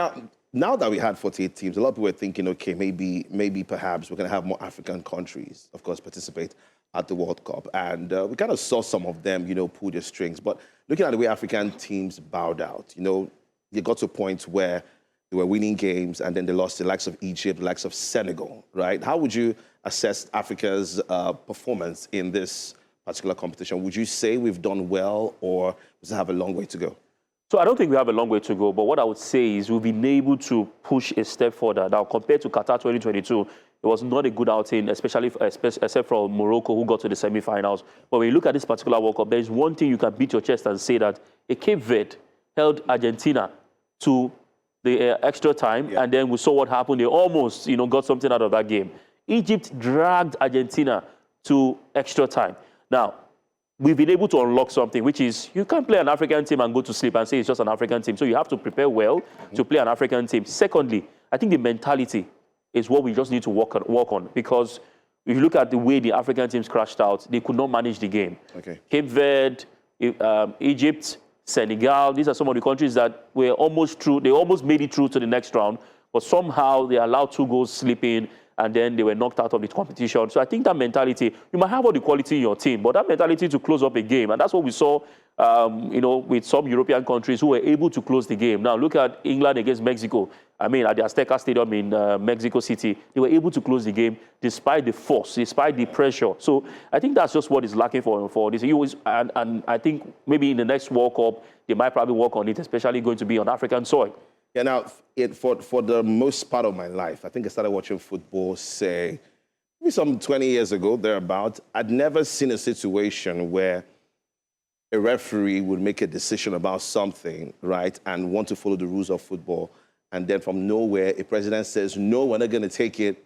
Now that we had 48 teams, a lot of people were thinking, okay, maybe perhaps we're going to have more African countries, of course, participate at the World Cup. And we kind of saw some of them, pull their strings. But looking at the way African teams bowed out, they got to a point where they were winning games and then they lost the likes of Egypt, the likes of Senegal, right? How would you assess Africa's performance in this particular competition? Would you say we've done well or does it have a long way to go? So I don't think we have a long way to go, but what I would say is we've been able to push a step further. Now, compared to Qatar 2022, it was not a good outing, except for Morocco, who got to the semi-finals. But when you look at this particular World Cup, there's one thing you can beat your chest and say that a Cape Verde held Argentina to the extra time, and then we saw what happened. They almost, got something out of that game. Egypt dragged Argentina to extra time. Now, we've been able to unlock something, which is you can't play an African team and go to sleep and say it's just an African team. So you have to prepare well to play an African team. Secondly, I think the mentality is what we just need to work on because if you look at the way the African teams crashed out, they could not manage the game. Okay. Cape Verde, Egypt, Senegal, these are some of the countries that were almost through. They almost made it through to the next round, but somehow they allowed 2 goals slip in, and then they were knocked out of the competition. So I think that mentality, you might have all the quality in your team, but that mentality to close up a game, and that's what we saw, with some European countries who were able to close the game. Now look at England against Mexico. I mean, at the Azteca Stadium in Mexico City, they were able to close the game despite the force, despite the pressure. So I think that's just what is lacking for this. And I think maybe in the next World Cup, they might probably work on it, especially going to be on African soil. Yeah, now, for the most part of my life, I think I started watching football, say, maybe some 20 years ago, thereabout. I'd never seen a situation where a referee would make a decision about something, right, and want to follow the rules of football. And then from nowhere, a president says, no, we're not going to take it.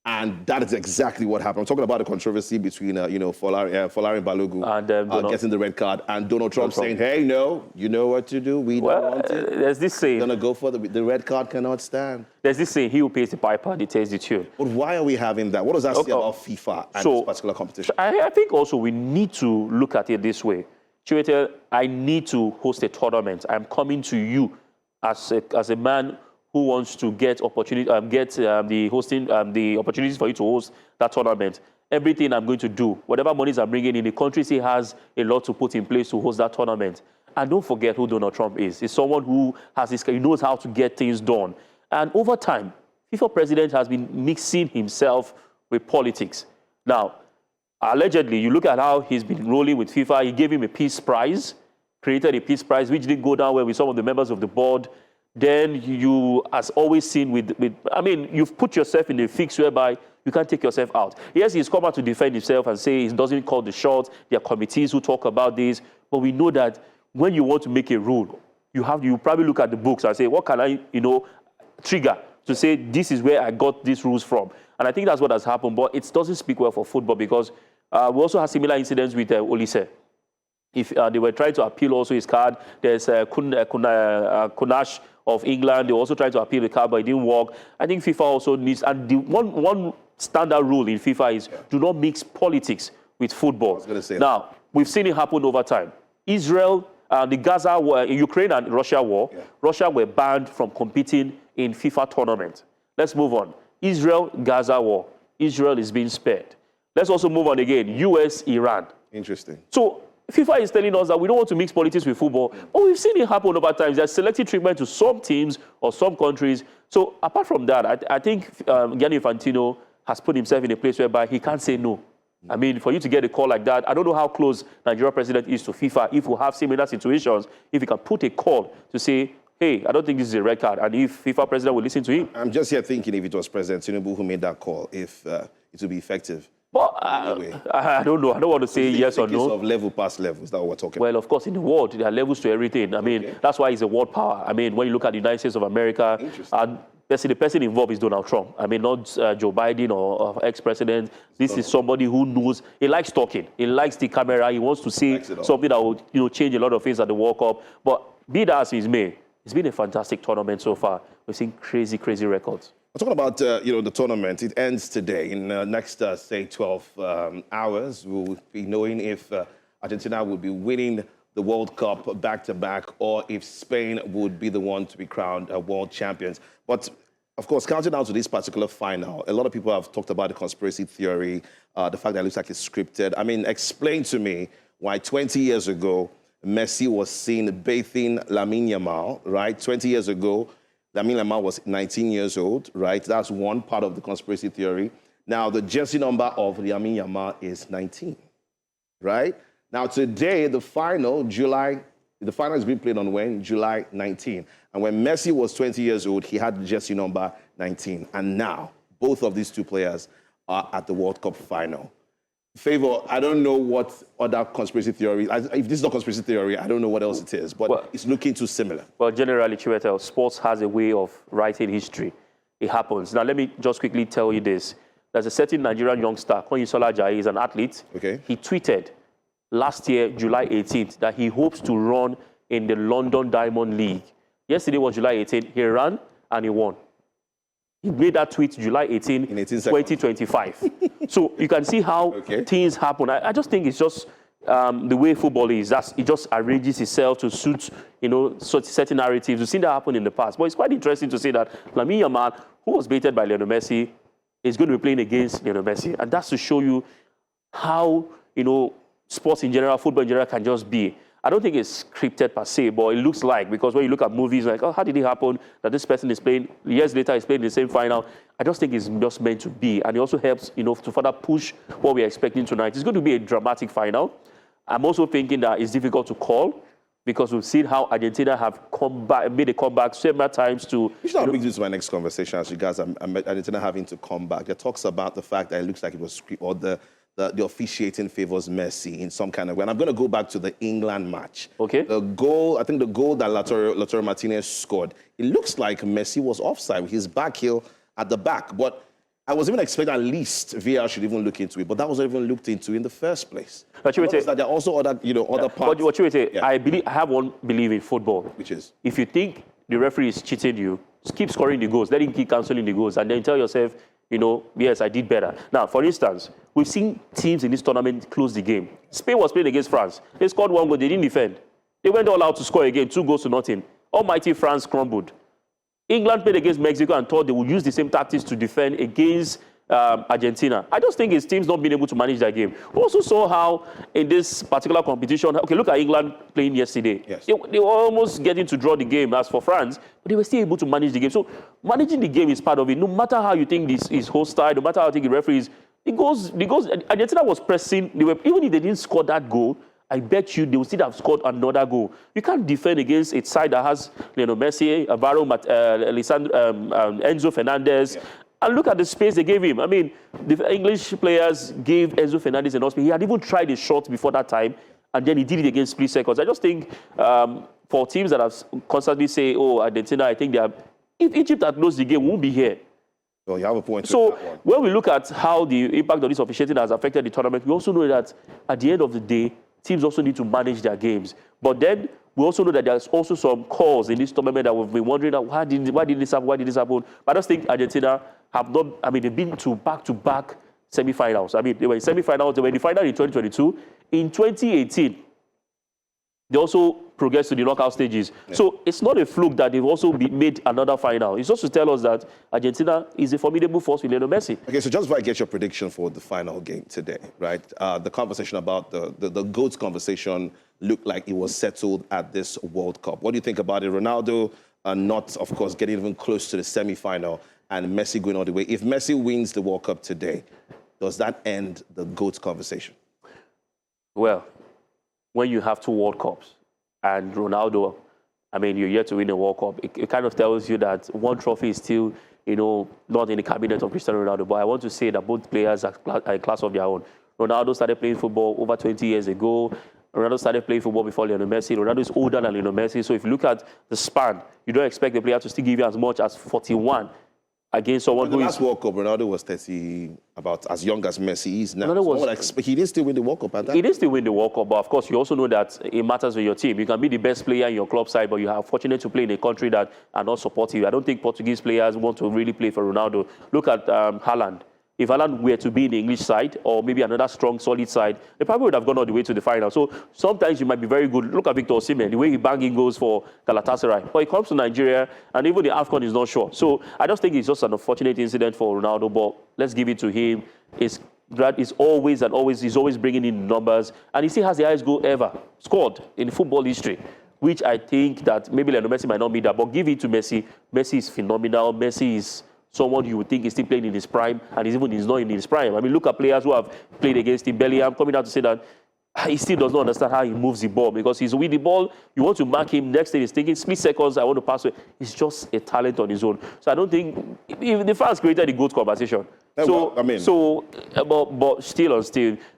And that is exactly what happened. I'm talking about the controversy between, Folarin Balogun and getting the red card and Donald Trump saying, hey, no, you know what to do. We don't want it. There's this saying. We're going to go for the red card cannot stand. There's this saying, he who pays the piper, he takes the tune. But why are we having that? What does that say about FIFA and this particular competition? I think also we need to look at it this way. Chiwetel, I need to host a tournament. I'm coming to you as a man who wants to get opportunity, the opportunities for you to host that tournament. Everything I'm going to do, whatever monies I'm bringing in, the country still has a lot to put in place to host that tournament. And don't forget who Donald Trump is. He's someone who he knows how to get things done. And over time, FIFA president has been mixing himself with politics. Now, allegedly, you look at how he's been rolling with FIFA. He gave him a peace prize, created a peace prize, which didn't go down well with some of the members of the board. Then you, as always seen you've put yourself in a fix whereby you can't take yourself out. Yes, he's come out to defend himself and say he doesn't call the shots. There are committees who talk about this. But we know that when you want to make a rule, you probably look at the books and say, what can I, trigger to say this is where I got these rules from? And I think that's what has happened. But it doesn't speak well for football because we also had similar incidents with Olise. If they were trying to appeal also his card, there's Kunash of England. They also tried to appeal the card, but it didn't work. I think FIFA also needs, and the one standard rule in FIFA is do not mix politics with football. I was going to say now, we've seen it happen over time. Israel, the Gaza war, Ukraine and Russia war, Russia were banned from competing in FIFA tournament. Let's move on. Israel, Gaza war. Israel is being spared. Let's also move on again. US, Iran. Interesting. So FIFA is telling us that we don't want to mix politics with football, but we've seen it happen over time. There's selective treatment to some teams or some countries. So apart from that, I think Gianni Infantino has put himself in a place whereby he can't say no. I mean, for you to get a call like that, I don't know how close Nigeria president is to FIFA. If we have similar situations, if he can put a call to say, hey, I don't think this is a red card, and if FIFA president will listen to him. I'm just here thinking if it was President Tinubu who made that call, if it would be effective. But I don't know. I don't want to say yes or no. Of level past level, is that what we're talking about? Well, of course, in the world, there are levels to everything. I mean, that's why it's a world power. I mean, when you look at the United States of America, the person involved is Donald Trump. I mean, not Joe Biden or ex-president. This is somebody who knows. He likes talking. He likes the camera. He wants to say something that will, change a lot of things at the World Cup. But be that as it may, it's been a fantastic tournament so far. We've seen crazy, crazy records. We're talking about, the tournament. It ends today. In the next, 12 hours, we'll be knowing if Argentina will be winning the World Cup back-to-back or if Spain would be the one to be crowned world champions. But, of course, counting down to this particular final, a lot of people have talked about the conspiracy theory, the fact that it looks like it's scripted. I mean, explain to me why 20 years ago, Messi was seen bathing Lamine Yamal, right? 20 years ago, Lamine Yamal was 19 years old, right? That's one part of the conspiracy theory. Now, the jersey number of Lamine Yamal is 19, right? Now, today, the final is being played on when? July 19. And when Messi was 20 years old, he had the jersey number 19. And now, both of these two players are at the World Cup final. Favor, I don't know what other conspiracy theory, if this is not conspiracy theory, I don't know what else it is, but it's looking too similar. Well, generally, Chiwetel, sports has a way of writing history. It happens. Now, let me just quickly tell you this. There's a certain Nigerian youngster, Konyisola Ajayi, is an athlete. Okay. He tweeted last year, July 18th, that he hopes to run in the London Diamond League. Yesterday was July 18th. He ran and he won. He made that tweet July 18, 2025. So you can see how things happen. I just think it's just the way football is. It just arranges itself to suit, certain narratives. We've seen that happen in the past. But it's quite interesting to see that Lamine Yamal, who was baited by Lionel Messi, is going to be playing against Lionel Messi. And that's to show you how, sports in general, football in general can just be. I don't think it's scripted per se, but it looks like, because when you look at movies, like, how did it happen that this person is playing, years later he's playing the same final? I just think it's just meant to be. And it also helps, to further push what we're expecting tonight. It's going to be a dramatic final. I'm also thinking that it's difficult to call because we've seen how Argentina have made a comeback several times to... You should bring this to my next conversation as regards Argentina having to come back. There talks about the fact that it looks like it was scripted, or the officiating favors Messi in some kind of way. And I'm going to go back to the England match. Okay. The goal that Lautaro Martinez scored, it looks like Messi was offside with his back heel at the back. But I was even expecting at least VAR should even look into it. But that wasn't even looked into in the first place. But you that there are also other, other parts. But you say, I have one belief in football. Which is? If you think the referee is cheating you, just keep scoring the goals. Let him keep cancelling the goals. And then tell yourself, yes, I did better. Now, for instance, we've seen teams in this tournament close the game. Spain was playing against France. They scored one goal. They didn't defend. They went all out to score again, 2-0. Almighty France crumbled. England played against Mexico and thought they would use the same tactics to defend against Argentina. I just think his team's not been able to manage that game. We also saw how in this particular competition, okay, look at England playing yesterday. Yes. They were almost getting to draw the game as for France, but they were still able to manage the game. So managing the game is part of it. No matter how you think this is hostile, no matter how you think the referee is, it goes. Argentina was pressing. Even if they didn't score that goal, I bet you they will still have scored another goal. You can't defend against a side that has Lionel Messi, Alvaro, Enzo Fernandez. Yeah. And look at the space they gave him. I mean, the English players gave Enzo Fernandez enough space. He had even tried a shot before that time, and then he did it against split seconds. I just think for teams that have constantly say, oh, Argentina, I think they are... If Egypt had closed the game, we won't be here. Well, you have a point. So when we look at how the impact of this officiating has affected the tournament, we also know that at the end of the day, teams also need to manage their games. But then we also know that there's also some calls in this tournament that we've been wondering, why did this happen? Why did this happen? But I just think Argentina have not, I mean, they've been to back-to-back semi-finals. I mean, they were in semi-finals, they were in the final in 2022. In 2018, they also progressed to the knockout stages. Yeah. So it's not a fluke that they've also made another final. It's just to tell us that Argentina is a formidable force with Lionel Messi. Okay, so just before I get your prediction for the final game today, right? The conversation about the GOATs conversation looked like it was settled at this World Cup. What do you think about it? Ronaldo not, of course, getting even close to the semi-final and Messi going all the way. If Messi wins the World Cup today, does that end the GOATs conversation? Well, when you have two World Cups and Ronaldo, I mean, you're yet to win a World Cup, it kind of tells you that one trophy is still, not in the cabinet of Cristiano Ronaldo. But I want to say that both players are a class of their own. Ronaldo started playing football over 20 years ago. Ronaldo started playing football before Lionel Messi. Ronaldo is older than Lionel Messi. So if you look at the span, you don't expect the player to still give you as much as 41 against someone who is... last World Cup, Ronaldo was 30, about as young as Messi is now. He didn't still win the World Cup at that. He didn't still win the World Cup, but of course, you also know that it matters with your team. You can be the best player in your club side, but you are fortunate to play in a country that are not supporting you. I don't think Portuguese players want to really play for Ronaldo. Look at Haaland. If Haaland were to be in the English side or maybe another strong, solid side, they probably would have gone all the way to the final. So sometimes you might be very good. Look at Victor Osimhen, the way he banging goes for Galatasaray. But he comes to Nigeria, and even the AFCON is not sure. So I just think it's just an unfortunate incident for Ronaldo, but let's give it to him. He's always bringing in numbers, and he still has the highest goal ever scored in football history, which I think that maybe Lionel Messi might not be that, but give it to Messi. Messi is phenomenal. Messi is someone you would think is still playing in his prime, and he's not in his prime. I mean, look at players who have played against him. Bellingham coming out to say that he still does not understand how he moves the ball, because he's with the ball, you want to mark him, next thing he's thinking, split seconds, I want to pass it. He's just a talent on his own. So I don't think, if the fans created the GOAT conversation. But still,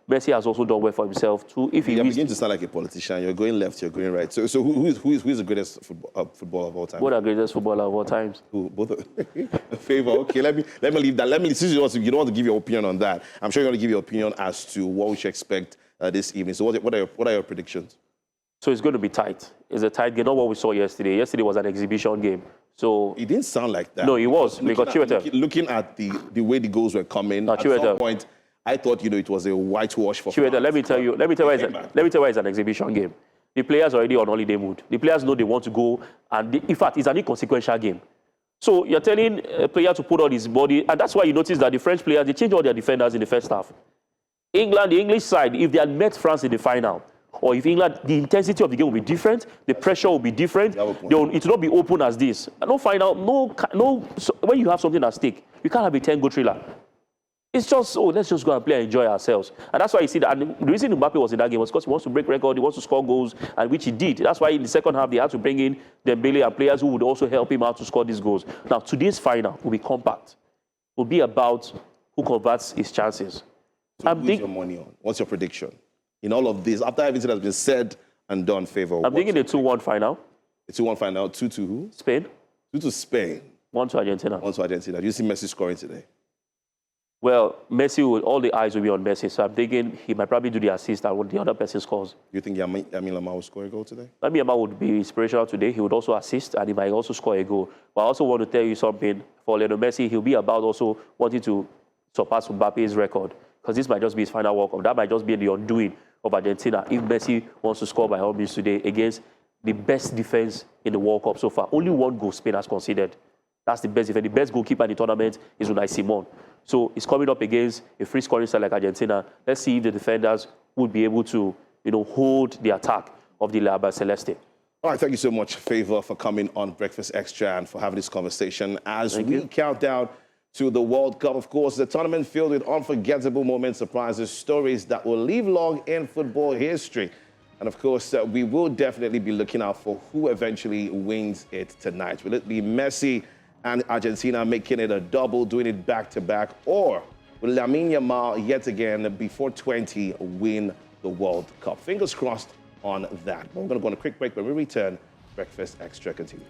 Messi has also done well for himself too. If he begin to sound like a politician, you're going left, you're going right. So who is the greatest footballer of all time? What are the greatest footballer of all times? Who? Both of favor. Okay, let me leave that. Since you don't want to give your opinion on that, I'm sure you're going to give your opinion as to what we should expect this evening. So what are your predictions? So it's going to be tight. It's a tight game. Not what we saw yesterday. Yesterday was an exhibition game. So it didn't sound like that. No, it was. Looking at the way the goals were coming, at some point, I thought it was a whitewash for France. Let me tell you why it's an exhibition game. The players are already on holiday mood. The players know they want to go, and in fact, it's an inconsequential game. So you're telling a player to put on his body, and that's why you notice that the French players, they changed all their defenders in the first half. England, the English side, if they had met France in the final, or if England, the intensity of the game will be different, the pressure will be different, it will not be open as this. No final, so when you have something at stake, you can't have a 10-goal thriller. It's just, let's just go and play and enjoy ourselves. And that's why you see that. And the reason Mbappe was in that game was because he wants to break record, he wants to score goals, and which he did. That's why in the second half, they had to bring in Dembele and players who would also help him out to score these goals. Now, today's final will be compact. It will be about who converts his chances. So who's your money on? What's your prediction? In all of this, after everything has been said and done, favor. I'm thinking a 2-1 final. A 2-1 final. 2 to who? Spain. 2 to Spain. 1 to Argentina. 1 to Argentina. Do you see Messi scoring today? Well, all the eyes will be on Messi, so I'm thinking he might probably do the assist and the other person scores. Do you think Lamine Yamal will score a goal today? Lamine Yamal would be inspirational today. He would also assist, and he might also score a goal. But I also want to tell you something. For Lionel Messi, he'll be about also wanting to surpass Mbappe's record, because this might just be his final World Cup. That might just be the undoing of Argentina if Messi wants to score by all means today against the best defense in the World Cup so far. Only one goal Spain has conceded. That's the best defense. The best goalkeeper in the tournament is Unai Simon. So it's coming up against a free scoring side like Argentina. Let's see if the defenders would be able to, hold the attack of the Alba Celeste. All right, thank you so much, Favor, for coming on Breakfast Extra and for having this conversation as we count down to the World Cup. Of course, the tournament filled with unforgettable moments, surprises, stories that will live long in football history. And of course, we will definitely be looking out for who eventually wins it tonight. Will it be Messi and Argentina making it a double, doing it back-to-back, or will Lamine Yamal yet again, before 20, win the World Cup? Fingers crossed on that. We're going to go on a quick break. When we return, Breakfast Extra continues.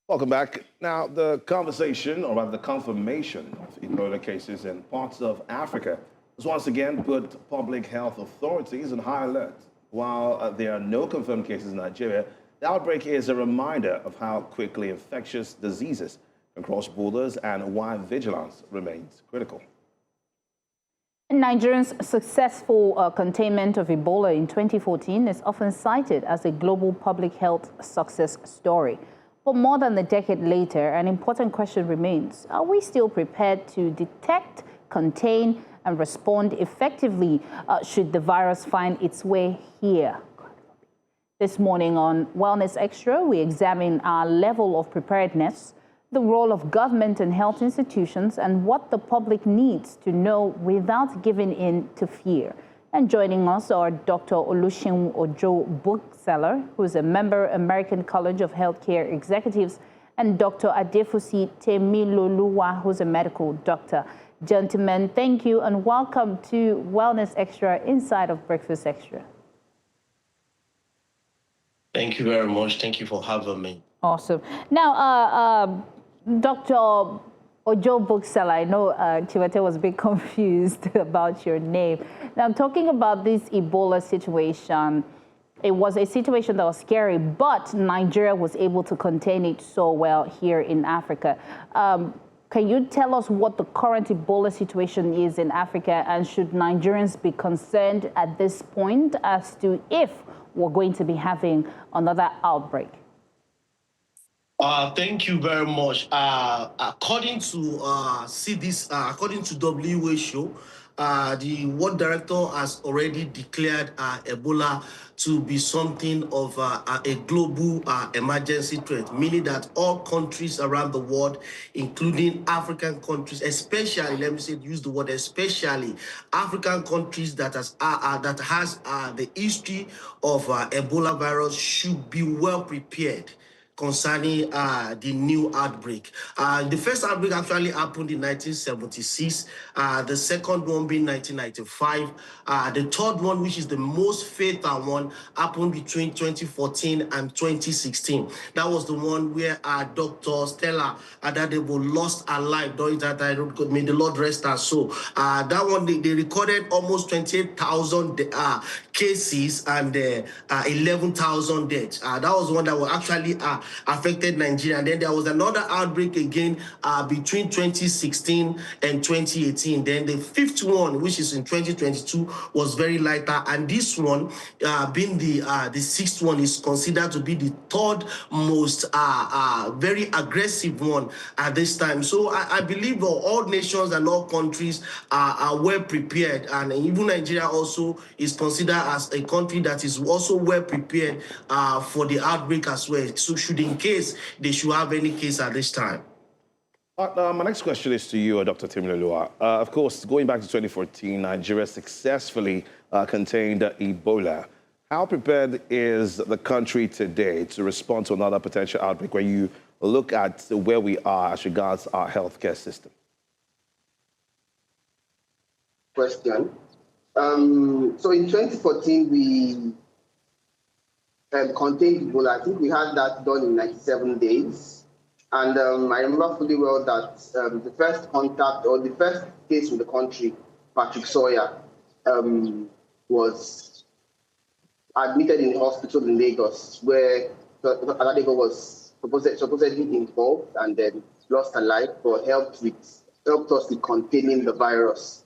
Welcome back. Now, the conversation, or rather the confirmation of Ebola cases in parts of Africa has once again put public health authorities on high alert. While there are no confirmed cases in Nigeria, the outbreak is a reminder of how quickly infectious diseases can cross borders and why vigilance remains critical. Nigeria's successful containment of Ebola in 2014 is often cited as a global public health success story. But more than a decade later, an important question remains. Are we still prepared to detect, contain, and respond effectively should the virus find its way here? This morning on Wellness Extra, we examine our level of preparedness, the role of government and health institutions, and what the public needs to know without giving in to fear. And joining us are Dr. Oluseun Ojo Bookseller, who is a member, American College of Healthcare Executives, and Dr. Adefusi Temiloluwa, who's a medical doctor. Gentlemen, thank you and welcome to Wellness Extra inside of Breakfast Extra. Thank you very much. Thank you for having me. Awesome. Now, Dr. Ojo Bookseller, I know Chiwete was a bit confused about your name. Now, talking about this Ebola situation, it was a situation that was scary, but Nigeria was able to contain it so well here in Africa. Can you tell us what the current Ebola situation is in Africa, and should Nigerians be concerned at this point as to if we're going to be having another outbreak? Thank you very much. According to according to WHO, the World Director has already declared Ebola to be something of a global emergency threat, meaning that all countries around the world, including African countries, especially, let me say, use the word especially, African countries that has the history of Ebola virus should be well prepared concerning the new outbreak. The first outbreak actually happened in 1976, the second one being 1995. The third one, which is the most fatal one, happened between 2014 and 2016. That was the one where Dr. Stella Adadebo lost her life during that time. May the Lord rest her soul. That one, they recorded almost 28,000 cases and 11,000 deaths. That was one that was actually affected Nigeria. And then there was another outbreak again between 2016 and 2018. Then the fifth one, which is in 2022, was very lighter. And this one, being the sixth one, is considered to be the third most very aggressive one at this time. So I believe all nations and all countries are well prepared. And even Nigeria also is considered as a country that is also well prepared for the outbreak as well. So in case they should have any case at this time. My next question is to you, Dr. Temiloluwa. Of course, going back to 2014, Nigeria successfully contained Ebola. How prepared is the country today to respond to another potential outbreak when you look at where we are as regards our healthcare system? Question. So in 2014, we contained Ebola. I think we had that done in 97 days. And I remember fully well that the first contact or the first case in the country, Patrick Sawyer, was admitted in hospital in Lagos, where Aladego was supposedly involved and then lost her life, but helped us with containing the virus.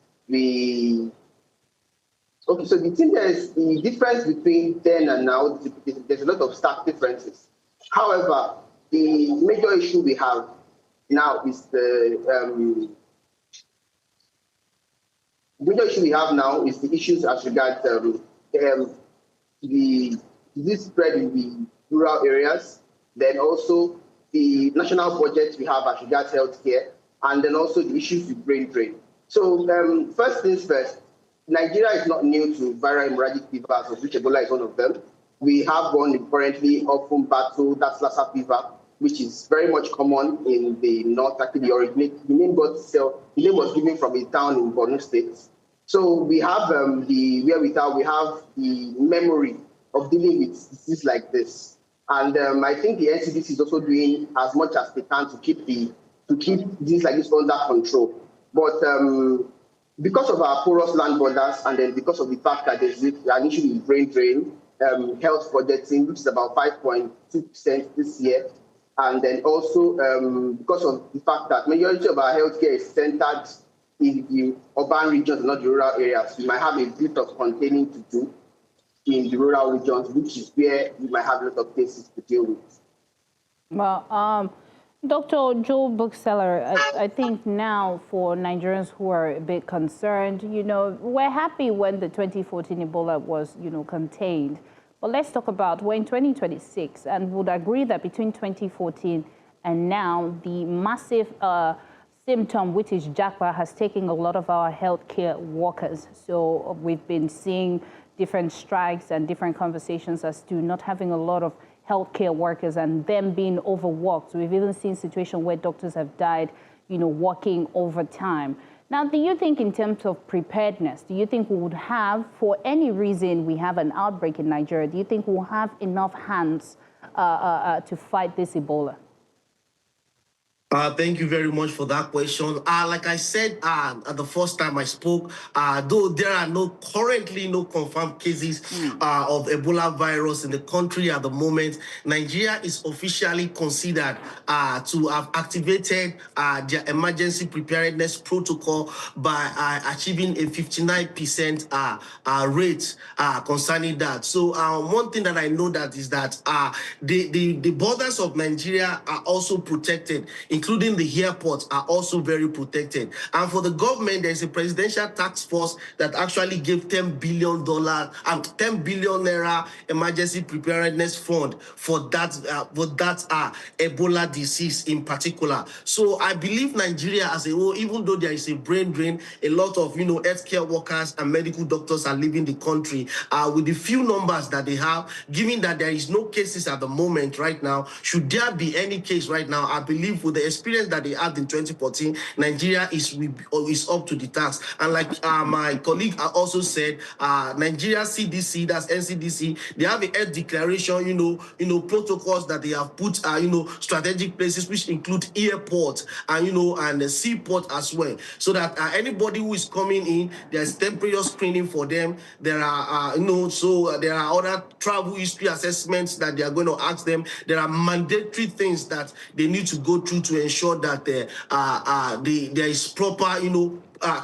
Okay, so the thing is, the difference between then and now, there's a lot of stark differences. However, the major issue we have now is the major issue we have now is the issues as regards the disease spread in the rural areas, then also the national budget we have as regards healthcare, and then also the issues with brain drain. So first things first, Nigeria is not new to viral hemorrhagic fevers, of which Ebola is one of them. We have one currently often battle, that's Lassa fever, which is very much common in the north. Actually, the name was given from a town in Borno State. So we have the wherewithal, we have the memory of dealing with diseases like this. And I think the NCDC is also doing as much as they can to keep diseases like this under control. But because of our porous land borders, and then because of the fact that there's an issue with brain drain, health budgeting, which is about 5.2% this year, and then also because of the fact that majority of our healthcare is centered in the urban regions, not the rural areas, we might have a bit of containing to do in the rural regions, which is where we might have a lot of cases to deal with. Well, Dr. Joe Bookseller, I think now for Nigerians who are a bit concerned, we're happy when the 2014 Ebola was, contained. But let's talk about we're in 2026 and would agree that between 2014 and now, the massive symptom, which is Japa, has taken a lot of our healthcare workers. So we've been seeing different strikes and different conversations as to not having a lot of healthcare workers and them being overworked. We've even seen situations where doctors have died, working overtime. Now, do you think in terms of preparedness, do you think we would have, for any reason we have an outbreak in Nigeria, do you think we'll have enough hands to fight this Ebola? Thank you very much for that question. Like I said at the first time I spoke, though there are currently no confirmed cases of Ebola virus in the country at the moment, Nigeria is officially considered to have activated their emergency preparedness protocol by achieving a 59% rate concerning that. So one thing that I know that is that the borders of Nigeria are also protected, including the airports are also very protected. And for the government, there's a presidential task force that actually gave $10 billion and 10 billion naira emergency preparedness fund for that Ebola disease in particular. So I believe Nigeria as a whole, even though there is a brain drain, a lot of healthcare workers and medical doctors are leaving the country with the few numbers that they have, given that there is no cases at the moment right now. Should there be any case right now, I believe with the experience that they had in 2014, Nigeria is up to the task. And like my colleague also said, Nigeria CDC, that's NCDC, they have a health declaration, protocols that they have put, strategic places which include airports and and the seaport as well, so that anybody who is coming in, there's temperature screening for them. There are there are other travel history assessments that they are going to ask them. There are mandatory things that they need to go through to ensure that there is proper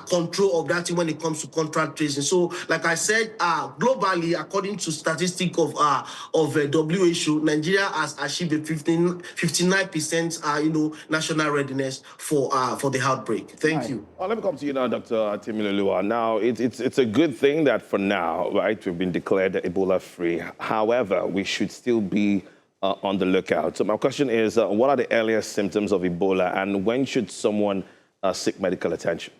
control of that when it comes to contact tracing. So, like I said, globally, according to statistics of WHO, Nigeria has achieved a 59% national readiness for the outbreak. Thank you. Well, let me come to you now, Dr. Timilolua. Now, it's a good thing that for now, right, we've been declared Ebola-free. However, we should still be on the lookout. So my question is, what are the earliest symptoms of Ebola, and when should someone seek medical attention?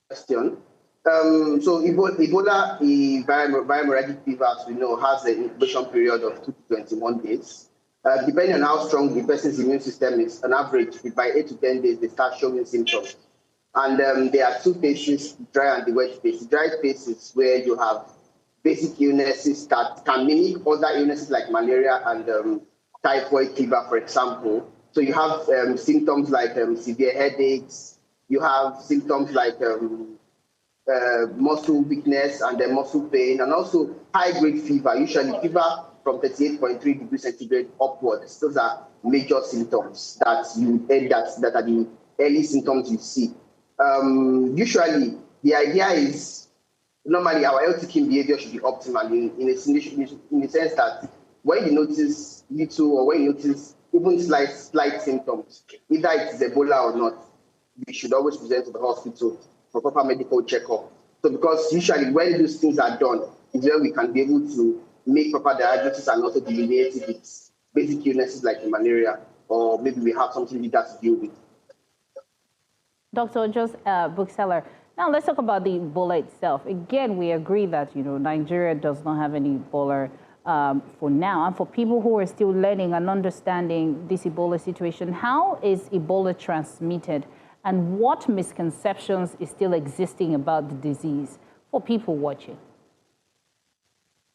Question. So Ebola, the viral hemorrhagic fever, as we know, has an incubation period of 2 to 21 days. Depending on how strong the person's immune system is, on average, by 8 to 10 days, they start showing symptoms. And there are two phases, dry and the wet phase. Dry phase is where you have basic illnesses that can mimic other illnesses like malaria and typhoid fever, for example. So you have symptoms like severe headaches. You have symptoms like muscle weakness and then muscle pain, and also high-grade fever, usually fever from 38.3 degrees centigrade upwards. Those are major symptoms that that are the early symptoms you see. Usually, the idea is normally our health seeking behavior should be optimal in the sense that when you notice little or when you notice even slight symptoms, either it's Ebola or not, you should always present to the hospital for proper medical checkup. So because usually when those things are done, is when we can be able to make proper diagnosis and also delineate if it's basic illnesses like malaria, or maybe we have something we got to deal with. Dr. Joseph Bookseller, now let's talk about the Ebola itself. Again, we agree that, Nigeria does not have any Ebola for now. And for people who are still learning and understanding this Ebola situation, how is Ebola transmitted? And what misconceptions is still existing about the disease for people watching?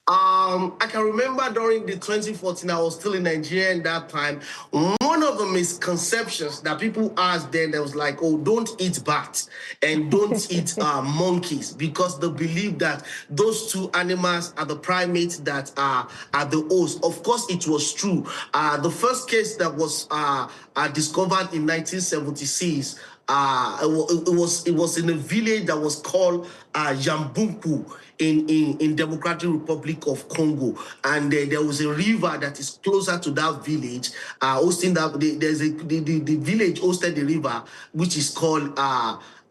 I can remember during the 2014, I was still in Nigeria at that time. One of the misconceptions that people asked then, they was like, oh, don't eat bats and don't eat monkeys, because they believe that those two animals are the primates that are the host. Of course, it was true. The first case that was discovered in 1976, it was in a village that was called Yambunku in Democratic Republic of Congo, and there was a river that is closer to that village, hosting that. The village hosted the river, which is called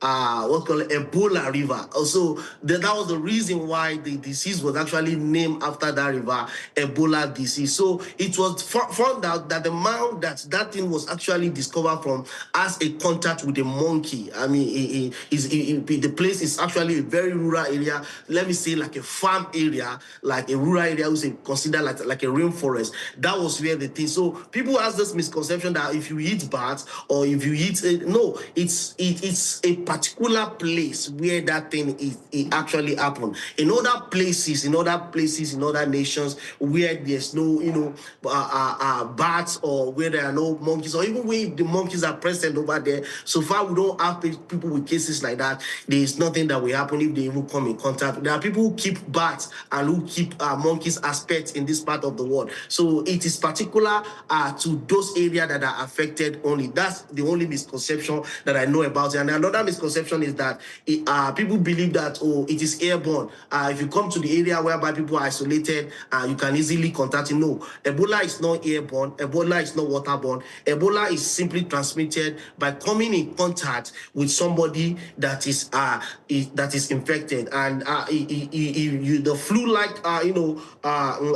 what's called Ebola River. Also, that was the reason why the disease was actually named after that river, Ebola disease. So it was found out that the man that thing was actually discovered from has a contact with a monkey. I mean, the place is actually a very rural area. Let me say like a farm area, like a rural area, which is considered like a rainforest. That was where the thing. So people have this misconception that if you eat bats or if you eat no, it's a particular place where that thing it actually happened. In other places, in other nations where there's no bats, or where there are no monkeys, or even where the monkeys are present over there, so far we don't have people with cases like that. There is nothing that will happen if they even come in contact. There are people who keep bats and who keep monkeys as pets in this part of the world. So it is particular to those areas that are affected only. That's the only misconception that I know about it. And another misconception is that people believe that, oh, it is airborne. If you come to the area whereby people are isolated, you can easily contact it. No, Ebola is not airborne. Ebola is not waterborne. Ebola is simply transmitted by coming in contact with somebody that is infected, and the flu-like,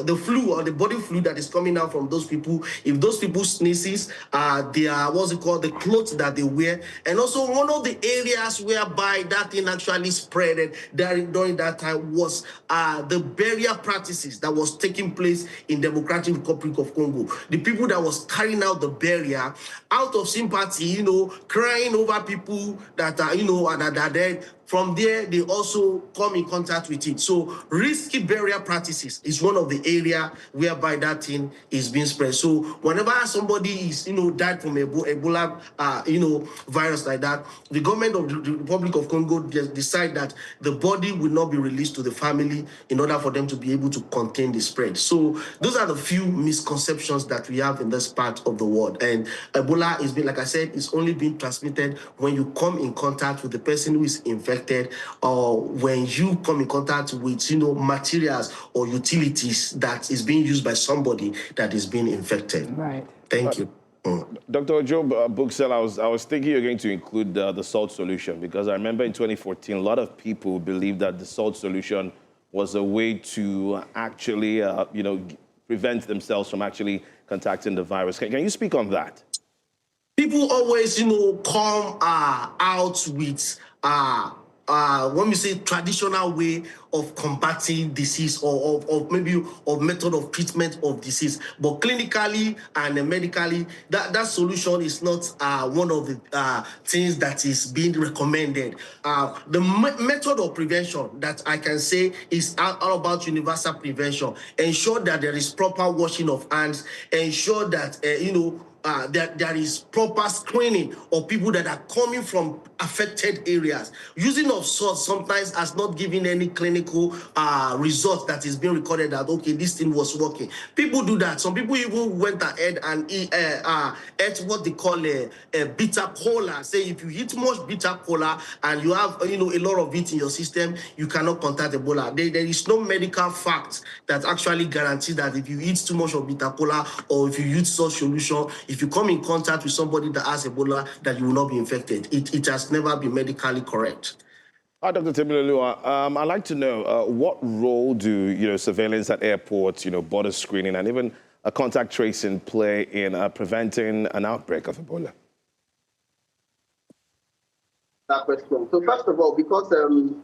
the flu or the body flu that is coming out from those people. If those people sneezes, they are the clothes that they wear, and also one of the areas whereby that thing actually spread during that time was the burial practices that was taking place in Democratic Republic of Congo. The people that was carrying out the burial out of sympathy, crying over people that are, that are dead. From there, they also come in contact with it. So risky burial practices is one of the area whereby that thing is being spread. So whenever somebody is, died from Ebola, virus like that, the government of the Republic of Congo decide that the body will not be released to the family in order for them to be able to contain the spread. So those are the few misconceptions that we have in this part of the world. And Ebola is being, like I said, it's only being transmitted when you come in contact with the person who is infected, or when you come in contact with materials or utilities that is being used by somebody that is being infected. Right. Thank you. Dr. Job Bookseller, I was thinking you're going to include the salt solution, because I remember in 2014 a lot of people believed that the salt solution was a way to actually prevent themselves from actually contacting the virus. Can you speak on that? People always come out with when we say traditional way of combating disease, or maybe of method of treatment of disease, but clinically and medically, that solution is not one of the things that is being recommended. The method of prevention that I can say is all about universal prevention. Ensure that there is proper washing of hands. Ensure that there is proper screening of people that are coming from affected areas. Using of sorts sometimes has not given any clinical results that is being recorded that, okay, this thing was working. People do that. Some people even went ahead and ate what they call a bitter cola. Say if you eat much bitter cola and you have, a lot of it in your system, you cannot contact Ebola. There is no medical fact that actually guarantees that if you eat too much of bitter cola or if you use such solution, if you come in contact with somebody that has Ebola, that you will not be infected. It has never been medically correct. Dr. Temiloluwa, I'd like to know what role do surveillance at airports, border screening, and even contact tracing play in preventing an outbreak of Ebola? That question. So first of all, because I would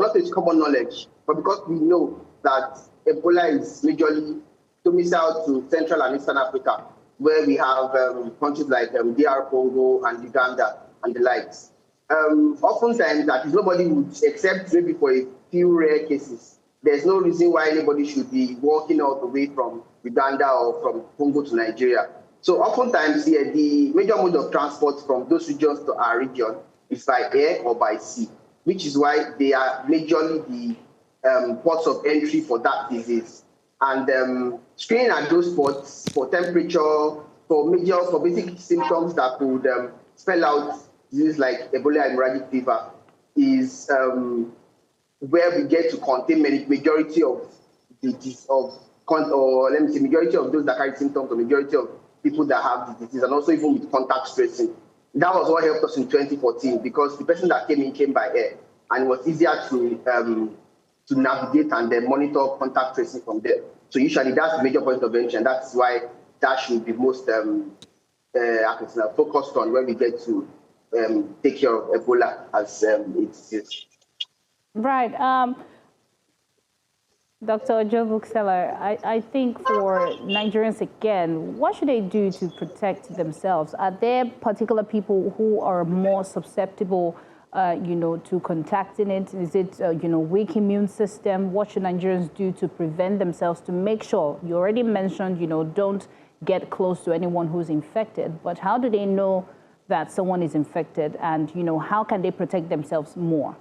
not say it's common knowledge, but because we know that Ebola is majorly domiciled to Central and Eastern Africa, where we have countries like DR Congo and Uganda and the likes. Oftentimes, that is nobody would, except maybe for a few rare cases. There's no reason why anybody should be walking all the way from Uganda or from Congo to Nigeria. So oftentimes here, the major mode of transport from those regions to our region is by air or by sea, which is why they are majorly the ports of entry for that disease. And screening at those ports for temperature, for basic symptoms that could spell out diseases like Ebola hemorrhagic fever is where we get to contain majority of majority of those that carry symptoms, or majority of people that have the disease, and also even with contact tracing. That was what helped us in 2014 because the person that came by air, and it was easier to navigate and then monitor contact tracing from there. So usually that's the major point of entry, and that's why that should be most focused on when we get to take care of Ebola as it is. Right. Dr. Joe Bookseller, I think for Nigerians again, what should they do to protect themselves? Are there particular people who are more susceptible to contacting it? Is it, weak immune system? What should Nigerians do to prevent themselves, to make sure? You already mentioned, don't get close to anyone who's infected, but how do they know that someone is infected, and, how can they protect themselves more?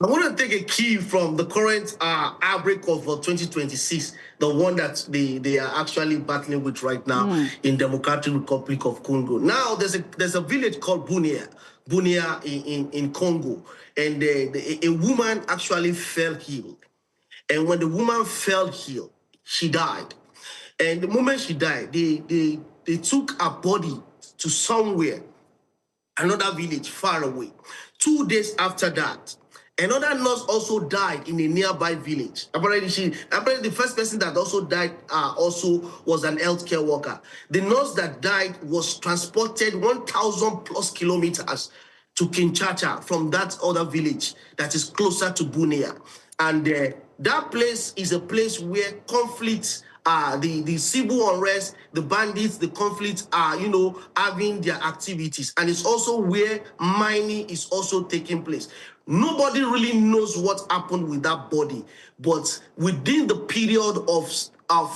I want to take a key from the current outbreak of 2026, the one that they are actually battling with right now in Democratic Republic of Congo. Now, there's a village called Bunia in Congo, and a woman actually fell ill. And when the woman fell ill, she died. And the moment she died, they took her body to somewhere, another village far away. 2 days after that, another nurse also died in a nearby village. Apparently, the first person that also died also was an healthcare worker. The nurse that died was transported 1,000 plus kilometers to Kinshasa from that other village that is closer to Bunia. And that place is a place where conflicts, the civil unrest, the bandits, the conflicts are, having their activities. And it's also where mining is also taking place. Nobody really knows what happened with that body, but within the period of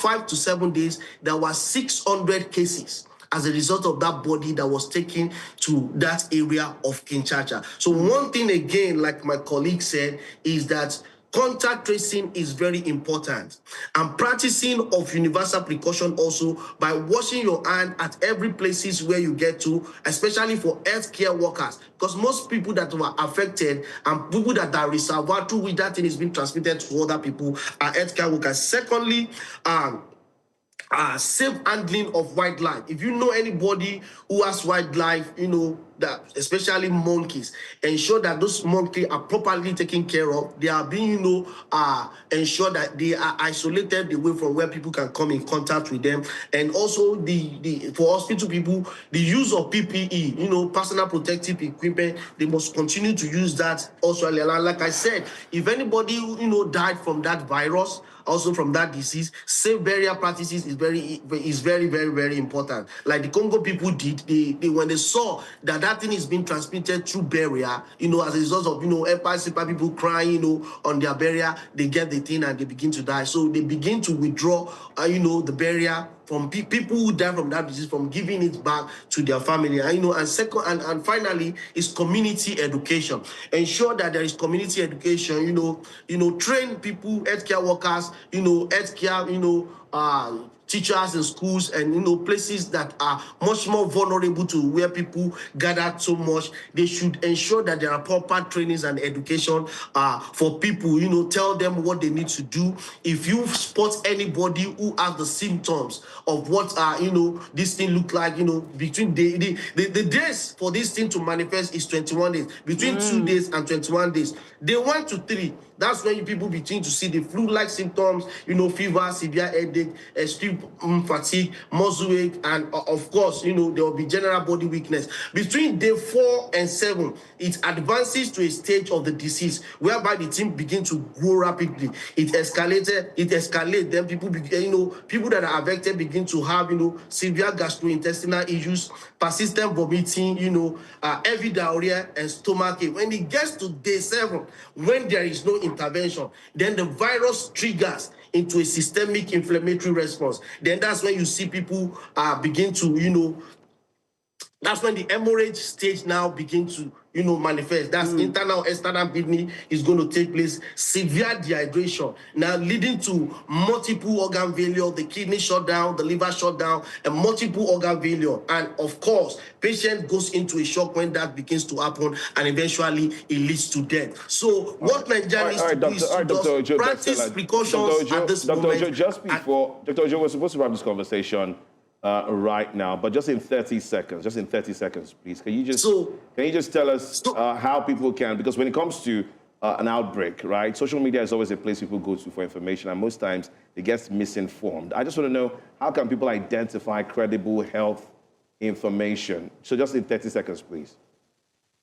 5 to 7 days, there were 600 cases as a result of that body that was taken to that area of Kinshasa. So one thing again, like my colleague said, is that contact tracing is very important, and practicing of universal precaution also by washing your hand at every places where you get to, especially for healthcare workers, because most people that were affected and people that are reservoir through which that thing is being transmitted to other people are healthcare workers. Secondly, safe handling of wildlife. If you know anybody who has wildlife, that especially monkeys, ensure that those monkeys are properly taken care of. They are being, ensure that they are isolated away from where people can come in contact with them. And also for hospital people, the use of PPE, personal protective equipment, they must continue to use that also. Like I said, if anybody, died from that virus, also from that disease, safe burial practices is very, very, very important. Like the Congo people did, they when they saw that thing is being transmitted through burial, as a result of, empire people crying, on their burial, they get the thing and they begin to die. So they begin to withdraw, the burial from people who die from that disease, from giving it back to their family. And, and second, and finally, is community education. Ensure that there is community education, train people, healthcare workers, healthcare, teachers in schools and places that are much more vulnerable to where people gather so much. They should ensure that there are proper trainings and education for people. Tell them what they need to do. If you spot anybody who has the symptoms of what this thing look like, between the days for this thing to manifest is 21 days. Between 2 days and 21 days. Day 1 to 3. That's when people begin to see the flu-like symptoms, fever, severe headache, extreme fatigue, muscle ache, and of course, there will be general body weakness. Between day 4 and 7, it advances to a stage of the disease whereby the thing begins to grow rapidly. It escalates. Then people begin, people that are affected begin to have, severe gastrointestinal issues, persistent vomiting, heavy diarrhea, and stomach ache. When it gets to day 7, when there is no intervention, then the virus triggers into a systemic inflammatory response. Then that's when you see people begin to, that's when the hemorrhage stage now begins to, manifest. That's internal, external bleeding is going to take place. Severe dehydration, now leading to multiple organ failure, the kidney shut down, the liver shut down, and multiple organ failure. And of course, patient goes into a shock when that begins to happen, and eventually it leads to death. So what Nigeria needs to do is to just practice precautions at this moment. Dr. Ojo, just before, Dr. Ojo, we're supposed to have this conversation right now, but just in 30 seconds, please. Can you just tell us how people can, because when it comes to an outbreak, right, social media is always a place people go to for information, and most times it gets misinformed. I just want to know, how can people identify credible health information? So just in 30 seconds, please.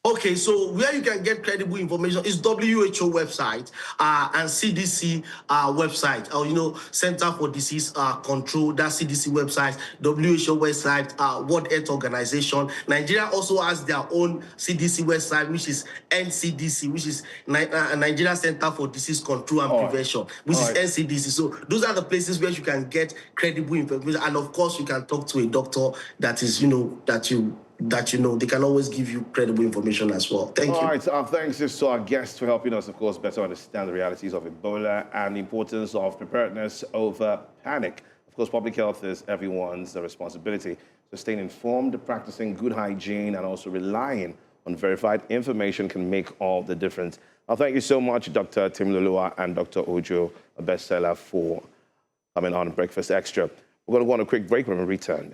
Okay, so where you can get credible information is WHO website and CDC website, or Center for Disease Control, that CDC website, WHO website, World Health Organization. Nigeria also has their own CDC website, which is NCDC, which is Nigeria Center for Disease Control and Prevention, which is NCDC. So those are the places where you can get credible information, and of course you can talk to a doctor that is, they can always give you credible information as well. Thank you. All right, thanks to our guests for helping us, of course, better understand the realities of Ebola and the importance of preparedness over panic. Of course, public health is everyone's responsibility. So staying informed, practicing good hygiene, and also relying on verified information can make all the difference. Thank you so much, Dr. Timiloluwa and Dr. Ojo, a bestseller, for coming on Breakfast Extra. We're going to go on a quick break when we return.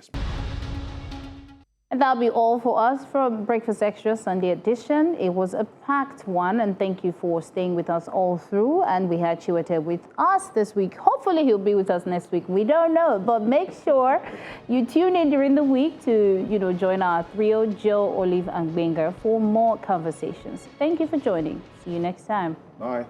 And that'll be all for us from Breakfast Extra Sunday edition. It was a packed one, and thank you for staying with us all through. And we had Chiwete with us this week. Hopefully he'll be with us next week. We don't know, but make sure you tune in during the week to, join our trio, Joe, Olive, and Benga, for more conversations. Thank you for joining. See you next time. Bye.